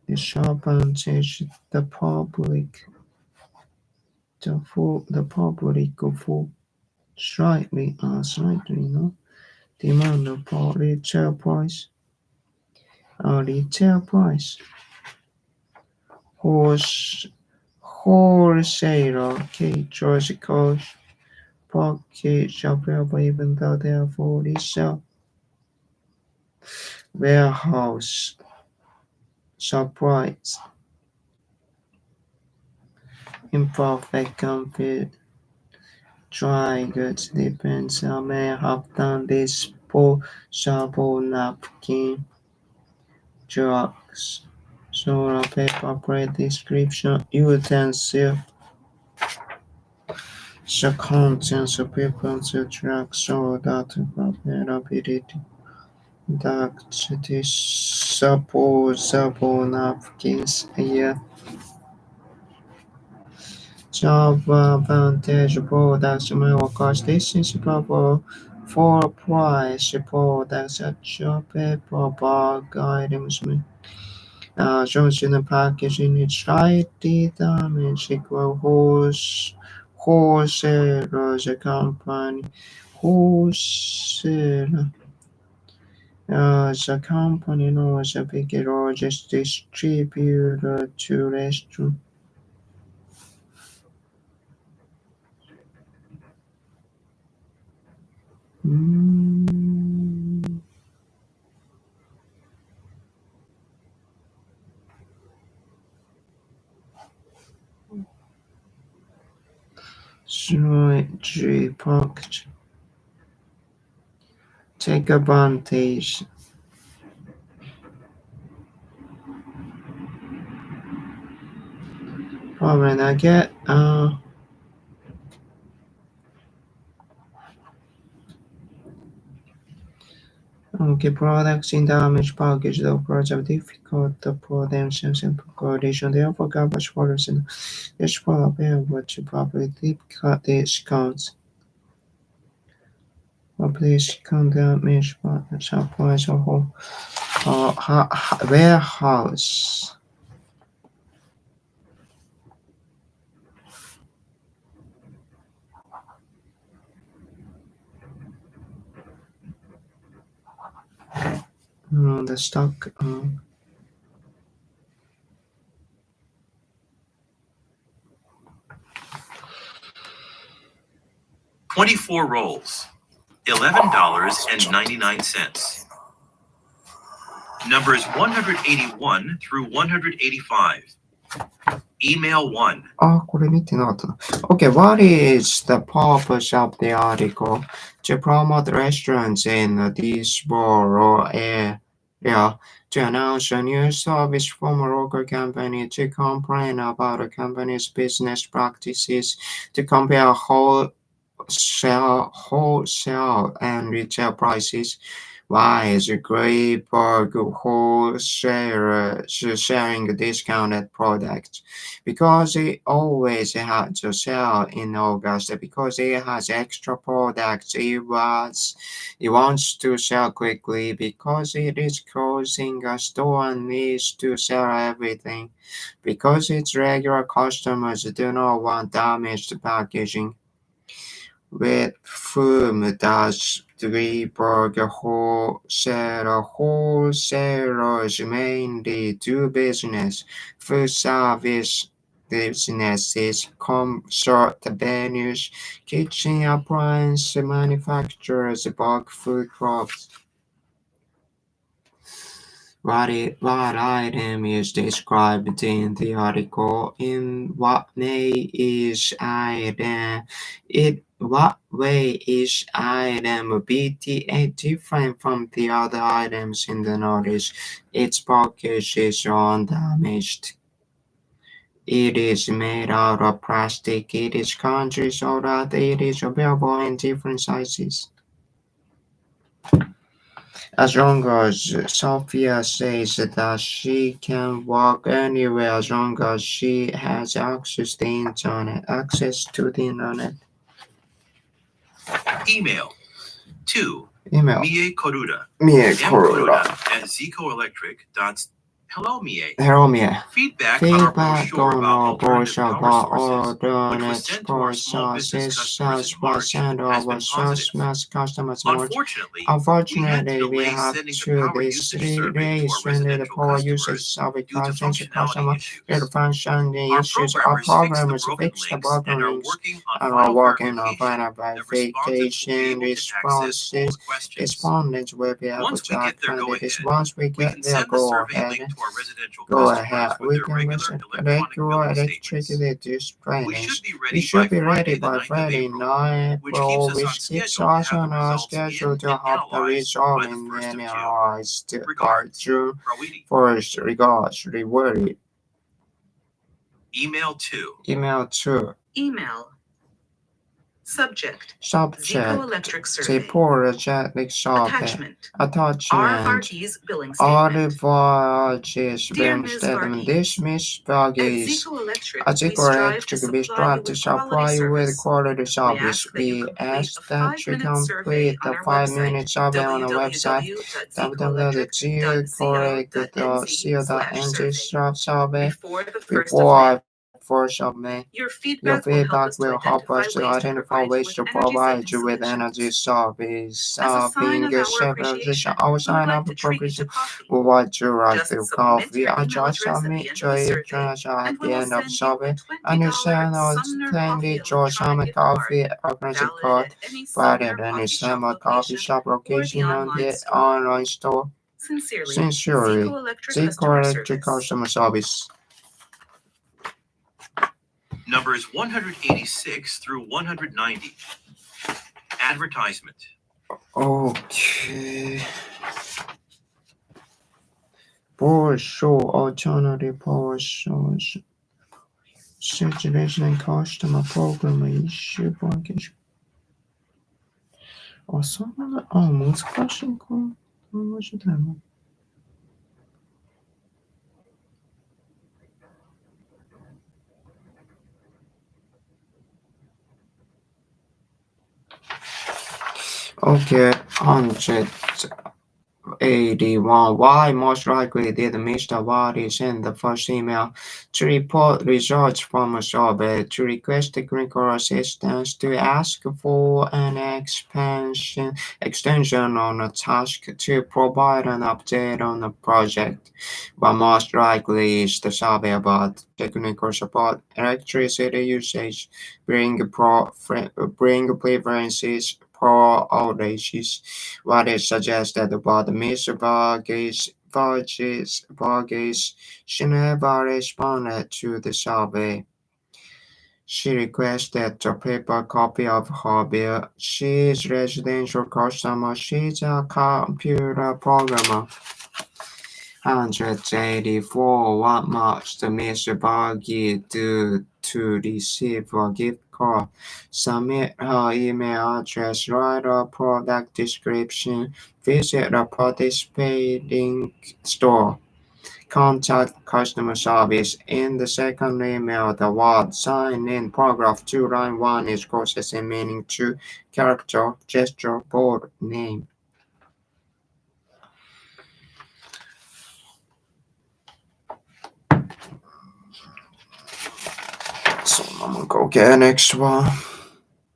A: Disadvantage the public. The public for slightly, no demand for retail price. Retail price. Wholesaler caters cost package available even though they are for resale. Warehouse supplies. Imperfect confit. Dry goods depends on may have done disposable napkin, drugs, soda paper, plate description, utensil. The contents of paper to track soda to availability. Duct disposable napkins. Job advantage products may cost this is proper for price products such as paper bag items shows in the packaging is slightly damaged equal wholesalers company wholesaler the company knows a big largest distributor to restaurant. Slightly packed. Take advantage. Problem I get okay, products in damaged package the products are difficult to put themselves in condition. Therefore, garbage orders and each product available to public discounts. Public discount damaged supplies or whole warehouse. The stock
C: 24 rolls. $11.99. Numbers 181 through 185. Email 1.
A: これ見てなかったな。Okay, what is the purpose of the article? To promote restaurants in this rural area, to announce a new service from a local company, to complain about a company's business practices, to compare wholesale and retail prices. Why is Greyberg wholesaler sharing discounted products? Because it always had to sell in August. Because it has extra products it wants to sell quickly. Because it is closing a store and needs to sell everything. Because its regular customers do not want damaged packaging. With whom does Greyberg wholesalers mainly do business? Food service businesses, concert venues, kitchen appliance manufacturers, bulk food crops. What item is described in the article? In what way is item BTA different from the other items in the notice? Its package is undamaged. It is made out of plastic. It is country so that it is available in different sizes. As long as Sophia says that she can walk anywhere as long as she has access to the internet.
C: Email 2.
A: Email.
C: Mie Koruda.
A: Mie
C: Koruda at zicoelectric. Hello, Mie.
A: Hello, Mie.
C: Feedback on our brochure
A: on our
C: about
A: brochure
C: alternative
A: about
C: power sources, which was
A: alternate
C: sent to our
A: power
C: small business
A: sources
C: customers in March,
A: was sent to
C: has
A: our
C: been positive.
A: mass customers in March.
C: Unfortunately,
A: We have
C: sending
A: to
C: the power
A: this
C: usage
A: 3
C: survey
A: days
C: to our
A: when the
C: residential
A: power
C: customers
A: usage survey
C: due to
A: questions
C: functionality
A: the
C: issues.
A: function
C: Our
A: issues. Our
C: programmers
A: programmers
C: fixed the
A: the
C: broken
A: broken
C: links
A: links
C: and are working on
A: final
C: final verification. The
A: verification respondents will be able
C: Once
A: to
C: we get
A: access
C: their go
A: this.
C: ahead,
A: Once we
C: we
A: get
C: can
A: their
C: send the
A: go
C: survey
A: ahead.
C: link to our residential
A: Go
C: customers
A: ahead.
C: with
A: We
C: their
A: can
C: regular
A: regular
C: electronic
A: electric
C: displays. We
A: trainings.
C: should be ready
A: by
C: by Friday,
A: Friday
C: 9th of April, which keeps us on our schedule to have the results in and analyzed by June Rawidi.
A: 1st. Regards, rewarded.
C: Email 2.
A: Email 2.
B: Email. Subject.
A: Subject.
B: Zico Electric Survey.
A: Electric survey.
B: Attachment.
A: Attachment.
B: RFRG's billing statement.
A: RFRG's
B: Dear
A: billing
B: Ms.
A: statement.
B: Varghese,
A: This Ms.
B: At
A: Varghese.
B: Zico Electric,
A: At
B: we
A: Zico
B: strive to
A: Electric, we
B: supply you with quality service.
A: We ask that you complete the 5-minute survey on our website www.zicoelectric.co.nz/survey before 1st of May.
B: Your
A: Your
B: feedback
A: will help us to identify ways to provide you with energy service. Being a civilization, our sign of appreciation will watch you like the coffee. I just submit your international at the end of survey, and you send us $20 Summer Coffee organizing card provided any Summer Coffee shop location on the online store. Sincerely, Zico Electric Customer Service.
C: Numbers 186 through 190. Advertisement.
A: Okay. Brochure, alternative power source. Situation and customer program issue package. そんな、難しいか。面白いな。Okay, 181. Why most likely did Mr. Wadis send the first email to report results from a survey, to request technical assistance, to ask for an extension on a task, to provide an update on the project? But most likely is the survey about technical support, electricity usage, bring preferences, power outages. What is suggested about Mr. Varghese, she never responded to the survey. She requested a paper copy of her bill. She is a residential customer. She's a computer programmer. 184. What must Mr. Varghese do to receive a gift card? Submit her email address, write a product description, visit a participating store, contact customer service. In the second email, the word sign in paragraph 2, line 1 is processing, meaning 2 character, gesture, board, name. So I'm gonna go get next one.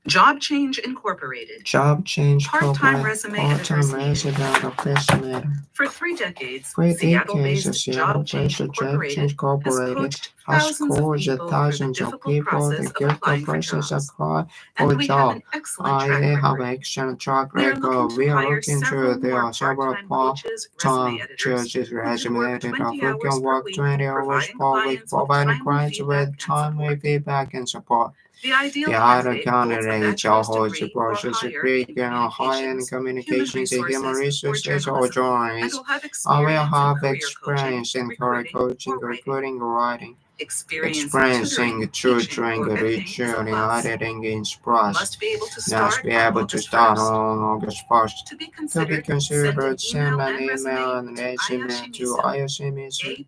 B: Job Change Incorporated.
A: Job change.
B: Part-time resume
A: Part-time
B: editor.
A: resume.
B: For 3 decades,
A: For
B: Seattle-based
A: decades,
B: Job Change
A: Job
B: Incorporated
A: Change
B: has
A: Incorporated
B: coached
A: has
B: thousands of
A: coached
B: people through the
A: thousands of
B: difficult
A: people
B: process
A: the
B: of
A: difficult
B: applying for
A: process of
B: jobs.
A: applying for
B: And
A: a
B: we have
A: job.
B: an excellent
A: I
B: track
A: have
B: record.
A: an excellent track
B: We are
A: record.
B: looking
A: We
B: to
A: are
B: hire
A: looking
B: several
A: to there
B: more
A: are several
B: part-time coaches, resume
A: part-time
B: editors,
A: judges
B: who can
A: resume
B: work
A: editors
B: 20
A: who
B: hours
A: can
B: per
A: work
B: week,
A: 20 hours
B: providing
A: per week,
B: clients with
A: providing
B: timely
A: clients
B: feedback
A: with
B: and
A: timely
B: support.
A: feedback and support.
B: The ideal
A: The other
B: candidate holds a
A: candidates
B: bachelor's
A: holds a
B: degree or
A: bachelor's
B: higher
A: degree
B: in
A: in higher in
B: communications,
A: communications, human resources, or
B: or journalism, and
A: journalism.
B: will have
A: I will
B: experience
A: have
B: in career
A: experience in career coaching, recruiting, or writing.
B: Experience
A: Experience
B: in
A: in
B: tutoring,
A: tutoring,
B: or editing is a
A: teaching,
B: plus.
A: editing is plus.
B: Must be able to
A: Must
B: start
A: be
B: on
A: able to
B: August
A: start
B: 1st.
A: on August 1st.
B: To be
A: To be considered,
B: send
A: send
B: an
A: an email and resume to Ayashimizu.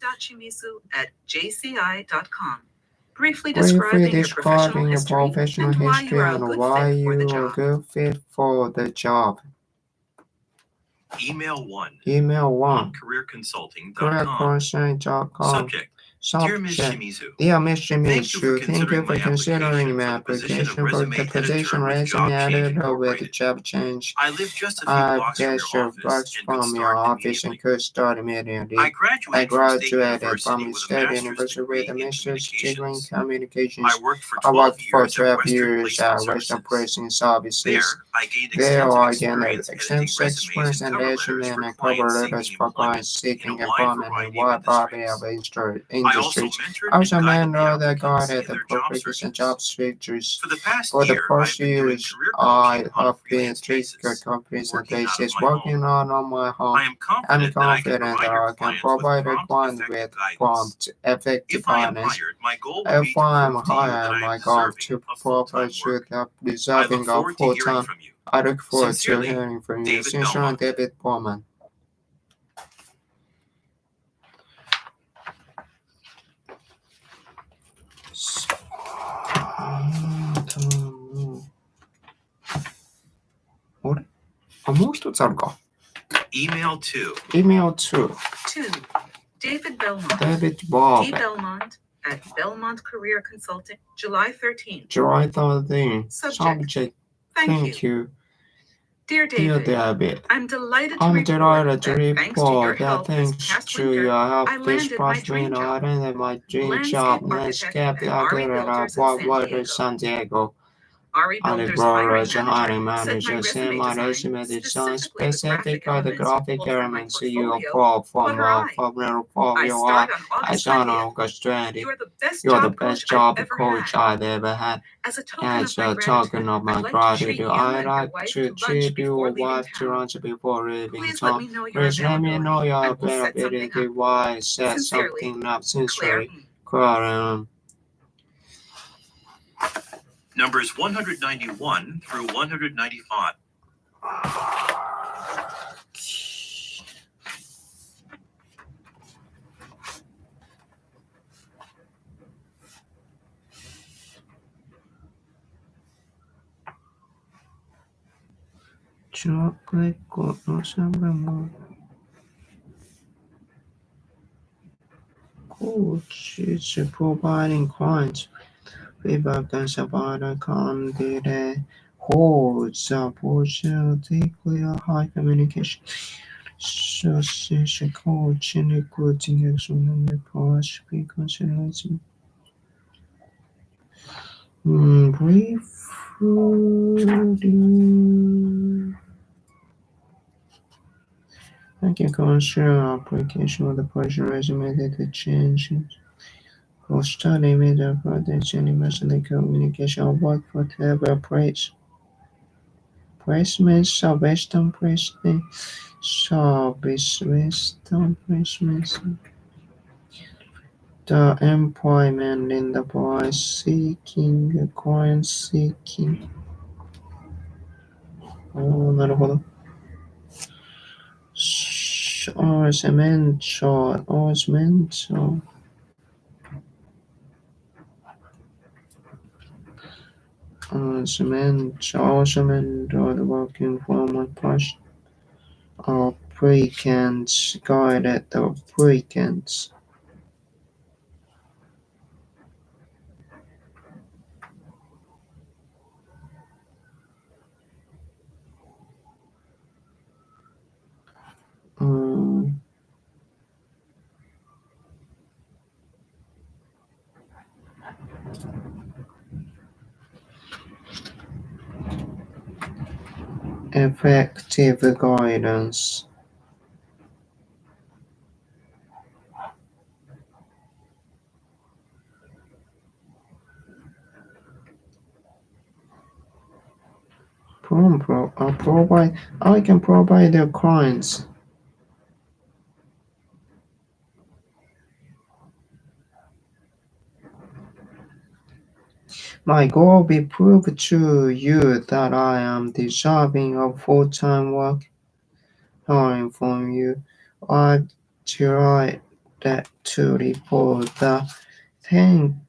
B: a.shimizu@jci.com. Briefly
A: Briefly
B: describing your
A: professional history and why you are a good fit for the job.
C: Email 1.
A: Email 1.
C: careerconsulting.com.
A: careerconsulting.com.
C: Subject. Dear Ms. Shimizu,
A: Dear Ms.
C: thank you for
A: Shimizu, thank you for considering my application for the position resume editor with Job Change.
C: I live just a few
A: I
C: blocks from
A: just
C: your
A: blocks
C: office and could
A: from your
C: start
A: office and
C: immediately.
A: could start immediately.
C: I
A: I
C: graduated
A: graduated from State University with a master's degree in communications.
C: I worked for
A: I
C: 12
A: worked for
C: years
A: 12
C: at
A: years at
C: Western
A: Western
C: Placement
A: Pricing Services.
C: There, I gained
A: There, I
C: extensive
A: gained
C: experience
A: extensive
C: editing
A: experience
C: resumes
A: and cover letters for clients seeking employment in a wide variety of industries. I also mentor the guided the progress and job searches.
C: For the past
A: For the
C: year,
A: past
C: I've been doing
A: years,
C: career
A: I
C: coaching on a
A: have been
C: freelance
A: treated
C: basis,
A: companies and
C: working out of
A: basis,
C: my
A: working
C: home.
A: on my home.
C: I am
A: I'm
C: confident
A: confident that I can
C: provide
A: provide a
C: your
A: client
C: client
A: with
C: with
A: prompt, effective
C: If I am
A: guidance.
C: hired, my goal would be
A: If
C: to
A: I'm
C: prove to you that
A: hired,
C: I
A: my
C: am
A: goal
C: deserving
A: to
C: of full-time
A: provide
C: work.
A: you the
C: I look
A: deserving of
C: forward to
A: full
C: hearing
A: time.
C: from you.
A: I look forward to
C: Sincerely,
A: hearing from you.
C: David
A: Sincerely,
C: Belmont.
A: David Bowman.もう一つあるか。
C: Email 2.
A: Email 2.
B: 2. David Belmont.
A: David Bob.
B: D. Belmont at Belmont Career Consulting, July 13th.
A: July 13th.
B: Subject. Thank you. Dear
A: Dear
B: David,
A: David,
B: I'm delighted
A: I'm
B: to
A: delighted to
B: report
A: report that thanks to your help this past winter, I landed my dream job, landscape architect at Bob San Diego.
B: Ari
A: Ali
B: Boulder's
A: Brothers, hiring
B: manager,
A: manager,
B: said
A: send
B: my
A: my
B: resume
A: resume
B: design
A: design specifically the graphic elements you
B: for
A: for
B: her
A: portfolio. I start on August 20. You're the best job coach I've ever had.
B: As a
A: token of my gratitude, I'd like to treat you a wife to lunch before leaving town. Please let me know your availability while I set something up. Sincerely, Claire.
C: Numbers 191 through 195.
A: Chocolate coach is providing clients feedback and support a candidate holds a positively high communication. Social coaching, recruiting, excellent policy consideration. Briefly, I can consider application of the Persian resume to changes. For study media projects, university communication work for whatever placements are Western placements, service Western placements. The employment in the boy seeking, client seeking. なるほど。As mentioned, working from a past applicants guided the applicants. Effective guidance. I can provide the clients. My goal will be prove to you that I am deserving of full-time work. Learning from you, I've tried to report the thing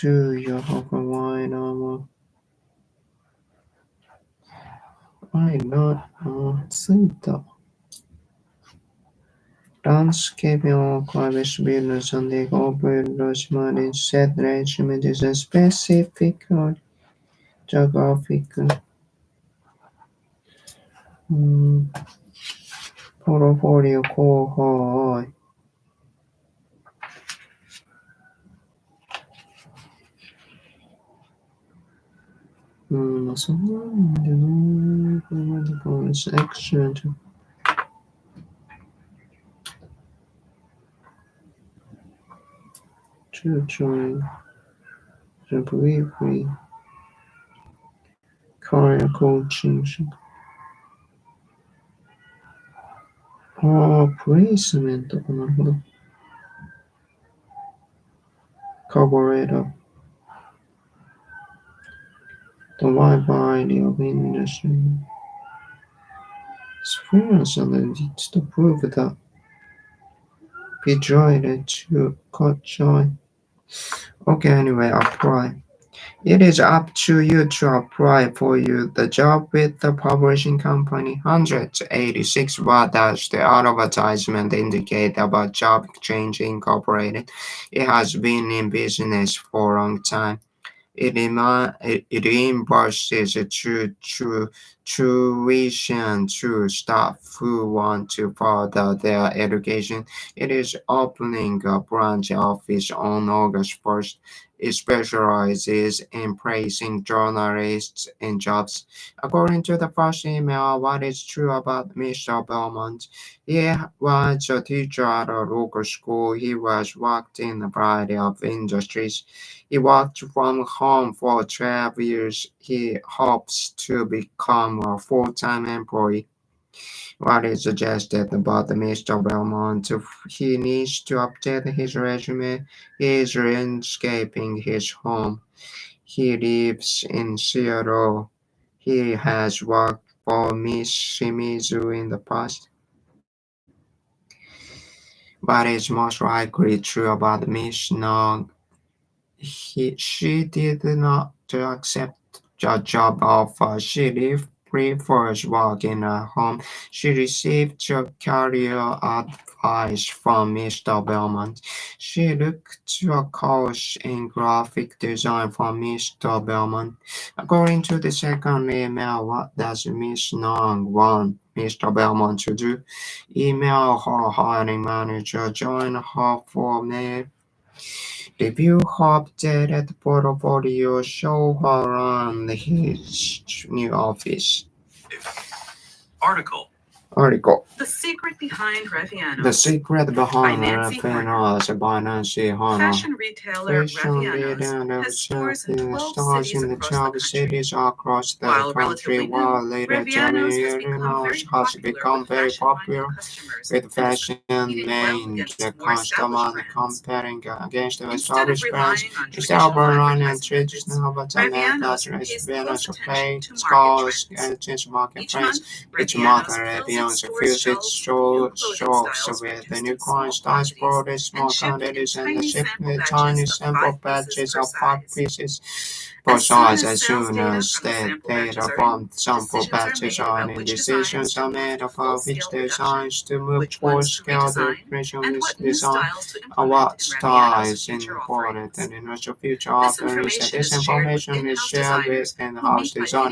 A: to your Hawaii number. I not Twitter. Landscaping or private business and the operational set regiment is a specific geographic portfolio core. Excellent. To join the briefly career coaching placement とかなるほど。Cover up the wide variety of industry experience and it's to prove that be joined to cut join. Okay, anyway, apply. It is up to you to apply for the job with the publishing company. 186. What does the advertisement indicate about Job Exchange Incorporated? It has been in business for a long time. It reimburses tuition to staff who want to further their education. It is opening a branch office on August 1st. It specializes in placing journalists in jobs. According to the first email, what is true about Mr. Belmont? He was a teacher at a local school. He was worked in a variety of industries. He worked from home for 12 years. He hopes to become a full-time employee. What is suggested about Mr. Belmont? He needs to update his resume. He is landscaping his home. He lives in Seattle. He has worked for Miss Shimizu in the past. What is most likely true about Miss Nog? She did not accept a job offer. She prefers working at home. She received a career advice from Mr. Belmont. She looked to a course in graphic design from Mr. Belmont. According to the second email, what does Miss Nong want Mr. Belmont to do? Email her hiring manager, join her for mail. Review hope that portfolio show around his new office.
C: Article.
B: The Secret Behind Reviano.
A: The Secret Behind
B: Nancy
A: Revianos by Nancy Horner.
B: Fashion retailer Revianos has stores in 12 cities
A: in the
B: across
A: 12
B: the country.
A: cities across the
B: While
A: country,
B: relatively new,
A: while later
B: Revianos has become very popular
A: with
B: with
A: fashion
B: fashion-minded
A: minded
B: customers
A: with
B: competing
A: fashion against the
B: Instead of
A: established brands.
B: relying on
A: Instead of relying on
B: traditional
A: traditional
B: Revianos
A: methods,
B: pays
A: Revianos
B: close
A: play
B: attention to market
A: scores
B: trends.
A: and change market
B: Each
A: trends.
B: month,
A: Each month,
B: Revianos
A: Revianos
B: fills its shelves with new clothing
A: shows
B: styles
A: with the
B: produced
A: new
B: in small
A: coin styles,
B: quantities
A: produced small
B: and shipped in
A: quantities, and
B: tiny
A: shipped
B: sample
A: with tiny
B: batches of
A: sample
B: 5
A: batches
B: pieces per
A: of 5
B: size.
A: pieces per
B: As soon
A: size.
B: as
A: As
B: sales
A: soon
B: data
A: as
B: from the
A: the
B: sample
A: data
B: batches are
A: from
B: in,
A: sample
B: decisions are
A: batches
B: made
A: are
B: about
A: in,
B: which
A: decisions
B: designs
A: are
B: to move
A: made
B: to
A: about which
B: full-scale production,
A: designs to move
B: which
A: full
B: ones to
A: scale the
B: redesign,
A: creation
B: and
A: of
B: what new
A: design,
B: styles to
A: and
B: implement
A: what
B: in Revianos'
A: styles
B: future
A: important
B: offerings.
A: and in your future
B: This
A: offerings. And
B: information
A: this
B: is shared with
A: information is
B: in-house
A: shared with
B: designers who
A: in-house
B: meet by
A: designers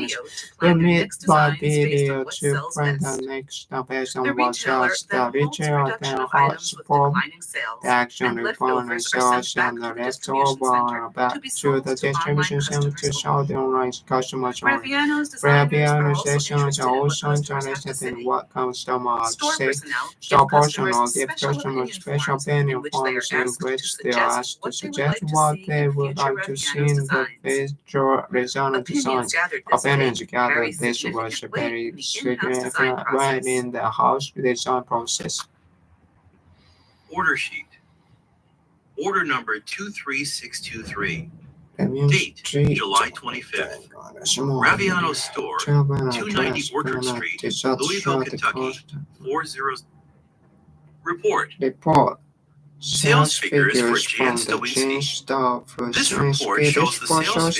B: video to
A: who
B: plan their
A: meet
B: next
A: by
B: designs based
A: video
B: on what
A: to
B: sells
A: plan the
B: best.
A: next based
B: The
A: on what
B: retailer
A: sells. The
B: then halts
A: retailer
B: production
A: then
B: of
A: halts
B: items with
A: for
B: declining sales,
A: the action
B: and
A: reborn
B: leftovers are
A: sales
B: sent back
A: and
B: to
A: the
B: the distribution center
A: leftover back
B: to be
A: to
B: sold
A: the
B: to online
A: distribution center
B: customers
A: to sell
B: only.
A: the online customers only.
B: Revianos designers are
A: Reviano
B: also
A: stations
B: interested
A: are
B: in what
A: also
B: customers have to
A: interested in
B: say.
A: what customers
B: Store
A: say.
B: personnel
A: Store
B: give customers
A: personnel give
B: special
A: customers
B: opinion
A: special
B: forms in
A: opinion
B: which they are
A: forms in
B: asked to
A: which they are
B: suggest
A: asked to
B: what they would
A: suggest
B: like to
A: what
B: see
A: they
B: in
A: would
B: future
A: like to see
B: Revianos
A: in the
B: designs.
A: future Reviano
B: Opinions
A: designs.
B: gathered this way
A: Opinions gathered
B: carry
A: this was
B: significant weight
A: very
B: in the in-house design
A: significant right
B: process.
A: in the house design process.
C: Order sheet. Order number 23623.
A: Date
C: July 25th. Raviano Store, 290 Orchard Street, Louisville, Kentucky, 40. Report. Sales figures for Jan Stowinski. This report shows the sales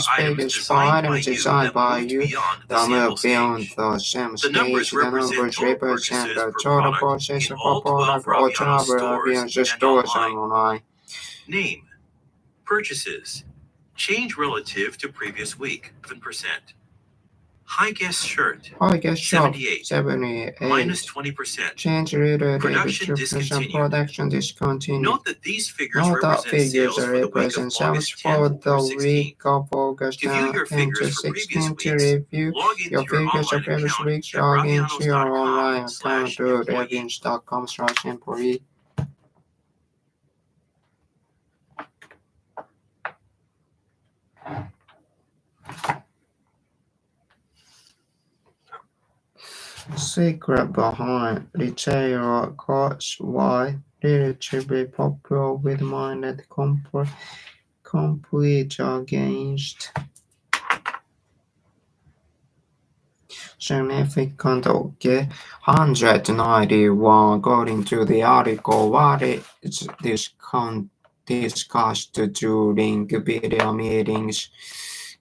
C: figures for items designed by you that moved beyond the sample stage. The numbers represent total purchases per product in all 12 Raviano stores and online. Name. Purchases. Change relative to previous week, 7%. High guess shirt, 78, minus 20%.
A: Change related
C: Production discontinued. Note that these figures represent sales for the week of August 10th through 16th. To view your figures for previous weeks, log into your online account at ravianos.com/employee.
A: Revianos.com/employee. Secret behind retailer costs why relatively popular with minded complete against significant 191 according to the article what is discussed during video meetings.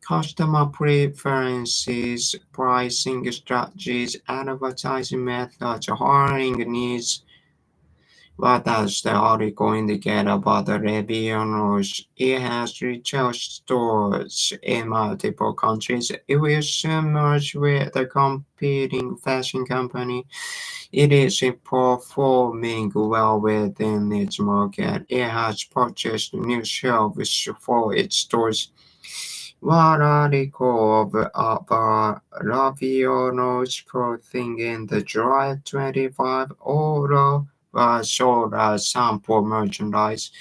A: Customer preferences, pricing strategies, advertising methods, hiring needs. What does the article indicate about the Revianos? It has retail stores in multiple countries. It will soon merge with the competing fashion company. It is performing well within its market. It has purchased new shelves for its stores. What article about Raviano's clothing in the July 25 order was sold as sample merchandise.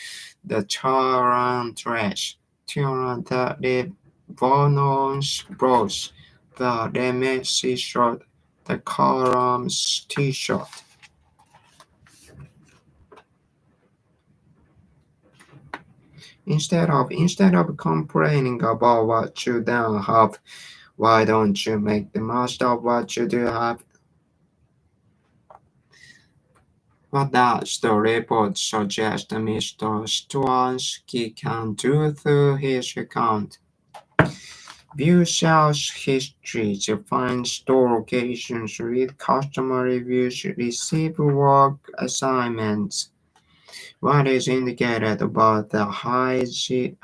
A: The Taran dress, the Bonons bros, the Remesi shirt, the Columns t-shirt. Instead of complaining about what you don't have, why don't you make the most of what you do have? What does the report suggest Mr. Stwansky can do through his account? View sales history to find store locations, read customer reviews, receive work assignments. What is indicated about the high G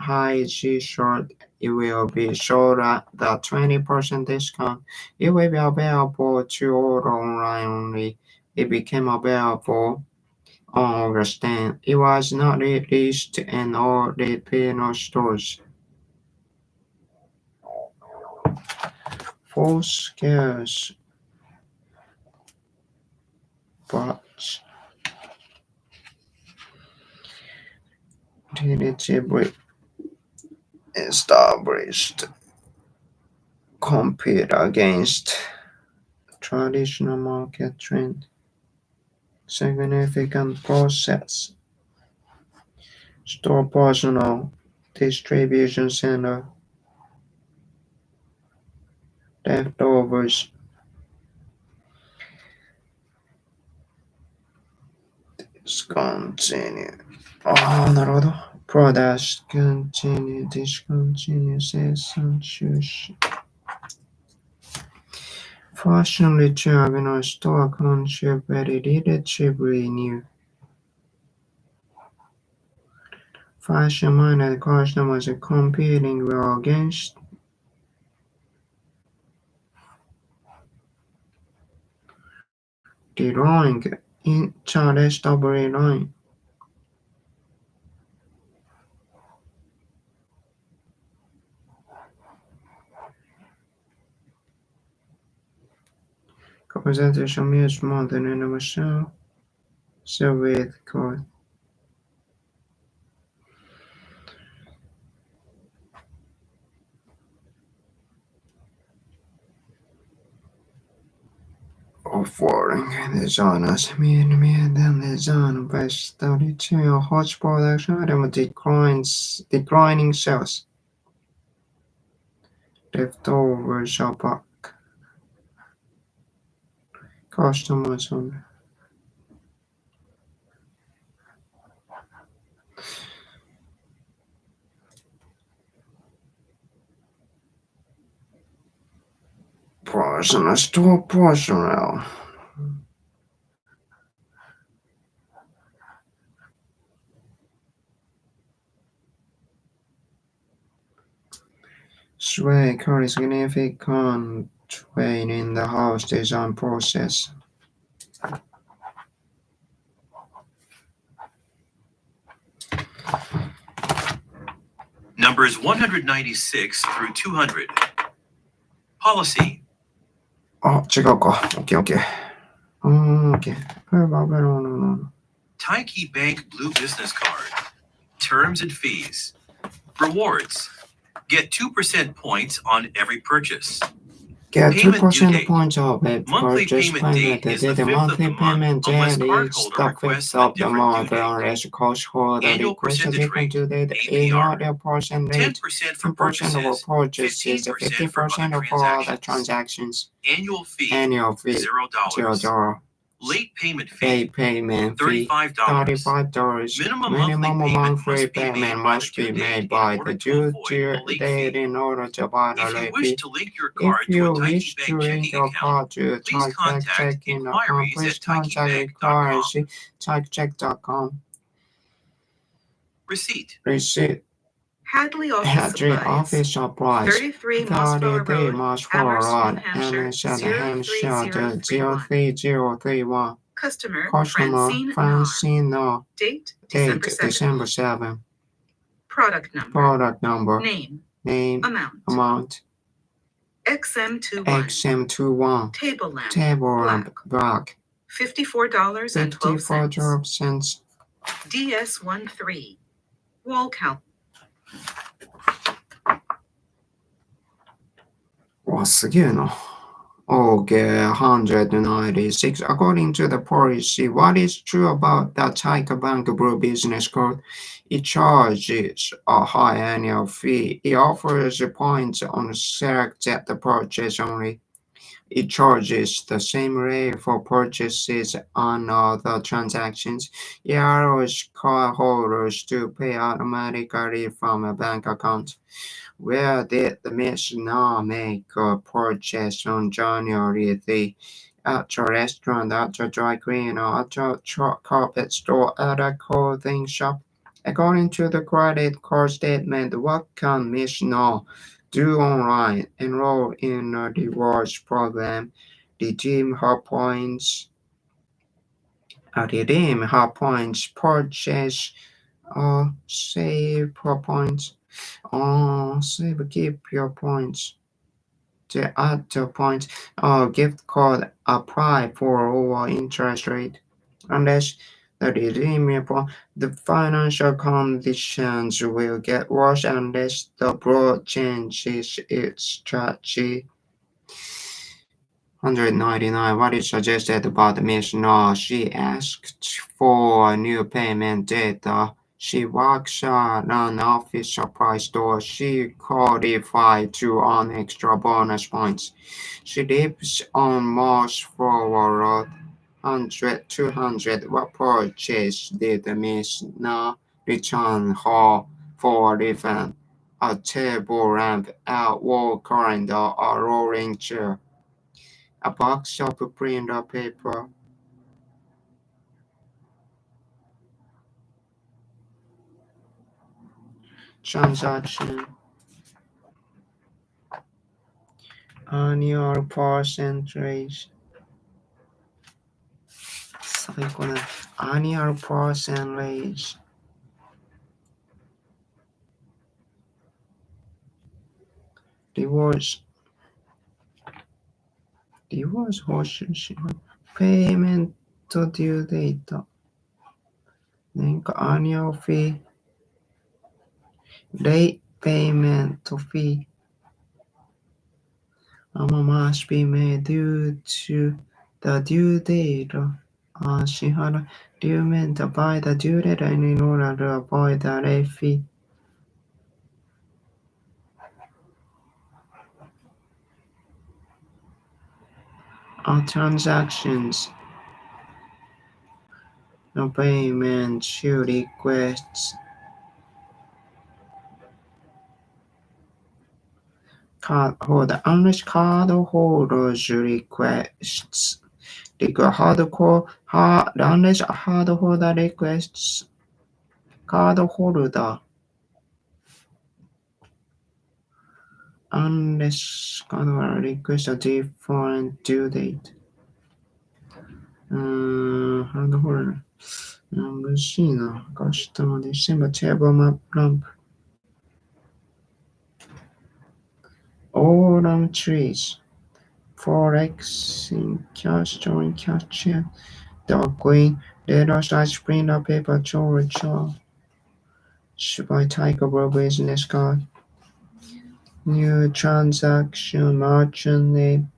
A: shirt? It will be sold at the 20% discount. It will be available to order online only. It became available On August 10, it was not released in all retail stores. Four scarce but relatively established compete against traditional market trend. Significant process. Store personnel, distribution center, leftovers, discontinue. なるほど。Products continue, discontinue, 生産中止。Fashion return in store concept very relatively new. Fashion-minded customers competing well against the long interestable line. Representation means more than universal. Soviet code. Offering designers mean than design based 32 hot production item declining sales. Leftovers are back. Customers only. Personal store personnel. Sway carries significant weight in the house design process.
C: Numbers 196 through 200. Policy.
A: あ、違うか。OK。OK.
C: Taiki Bank Blue Business Card. Terms and fees. Rewards. Get 2% points on every purchase.
A: Get
C: Payment
A: 2%
C: due
A: points off a
C: Monthly
A: purchase
C: payment date is the
A: The
C: 5th of
A: monthly
C: the month
A: payment
C: unless
A: date is
C: cardholder
A: the
C: requests
A: 5th
C: a
A: of the
C: different
A: month
C: due date.
A: unless cardholder
C: Annual
A: requests a
C: percentage
A: different due date.
C: APR.
A: Annual percent rate.
C: 10% for
A: 10% of
C: purchases.
A: purchases,
C: 15% for
A: 50%
C: other
A: of all other
C: transactions.
A: transactions.
C: Annual fee.
A: Annual fee,
C: $0.
A: $0.
C: Late payment fee.
A: Late payment fee,
C: $35.
A: $35.
C: Minimum monthly payment
A: must be made by the due date in order to avoid a
C: If you
A: late
C: wish
A: fee.
C: to link your card
A: If
C: to a
A: you wish
C: Taiki
A: to
C: Bank
A: link
C: checking
A: your
C: account,
A: card to a
C: please contact
A: checking account,
C: inquiries
A: please
C: at
A: contact
C: taikibank.com.
A: inquiries taikicheck.com.
C: Receipt.
A: Receipt.
B: Hadley
A: Hadley
B: Office
A: Office Supplies.
B: 33 Mossborough
A: 33
B: Road,
A: Mossborough Road,
B: Hampshire,
A: Hampshire,
B: 03031.
A: 03031.
B: Customer,
A: Customer Francine No.
B: Date,
A: Date
B: December 7th.
A: December 7.
B: Product number.
A: Product number.
B: Name.
A: Name.
B: Amount. XM21.
A: XM21.
B: Table lamp.
A: Black.
B: $54.12.
A: $54.
B: DS13. Wall count.
A: わ、すげえな。Okay, 196. According to the policy, what is true about the Taika Bank Blue Business Card? It charges a high annual fee. It offers points on selected purchase only. It charges the same rate for purchases on other transactions. It allows cardholders to pay automatically from a bank account. Where did Miss Na make a purchase on January 3? At a restaurant, at a dry cleaner, at a carpet store, at a clothing shop. According to the credit card statement, what can Miss Na do online? Enroll in a rewards program, redeem her points redeem her points, purchase, save her points, save, keep your points, to add the points, gift code apply for lower interest rate, unless the redeemable, the financial conditions will get worse unless the broad changes its strategy. 199. What is suggested about Miss No? She asked for new payment data. She works at an office supply store. She qualified to earn extra bonus points. She lives on Moss Flower Road. 100, 200. What purchase did Miss Na return her for refund? A table lamp, a wall calendar, a rolling chair, a box of printer paper. Transaction. Annual percentage. 最高だ。Annual percentage. Rewards. Rewards 報酬します。Payment due date. 年間 Annual fee. Late payment fee. Must be made due to the due date. 支払い due meant by the due date in order to avoid the late fee. Transactions. No payment to requests. Card holder. Unless card holders requests. Unless card holder requests. Card holder. Unless card holder requests a different due date. Card holder. 難しいな。カスタマーディセンバーテーブルマップランプ。Autumn trees. Forex in cash, join cash, dark green, red size printer paper, George. By Tiger Bro business card. New transaction, merchant name.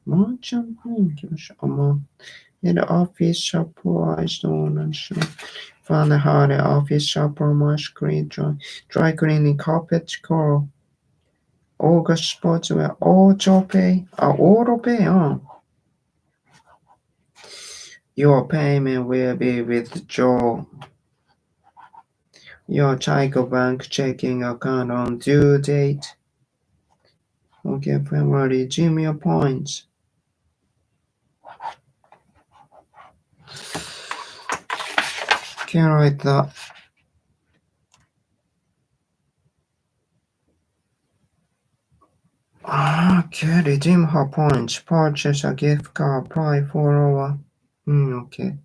A: Merchant name, in the office surprised ownership. Found a hard office supply screen, dry cleaning, carpet, coral. August sportswear, auto pay. Your payment will be withdrawn. Your Tiger Bank checking account on due date. Okay, February, redeem your points. Okay, right that. Okay, redeem her points. Purchase a gift card. Apply for our. Okay.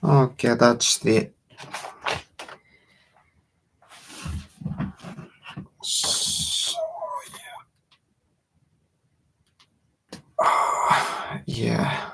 A: Okay, that's the. So, yeah.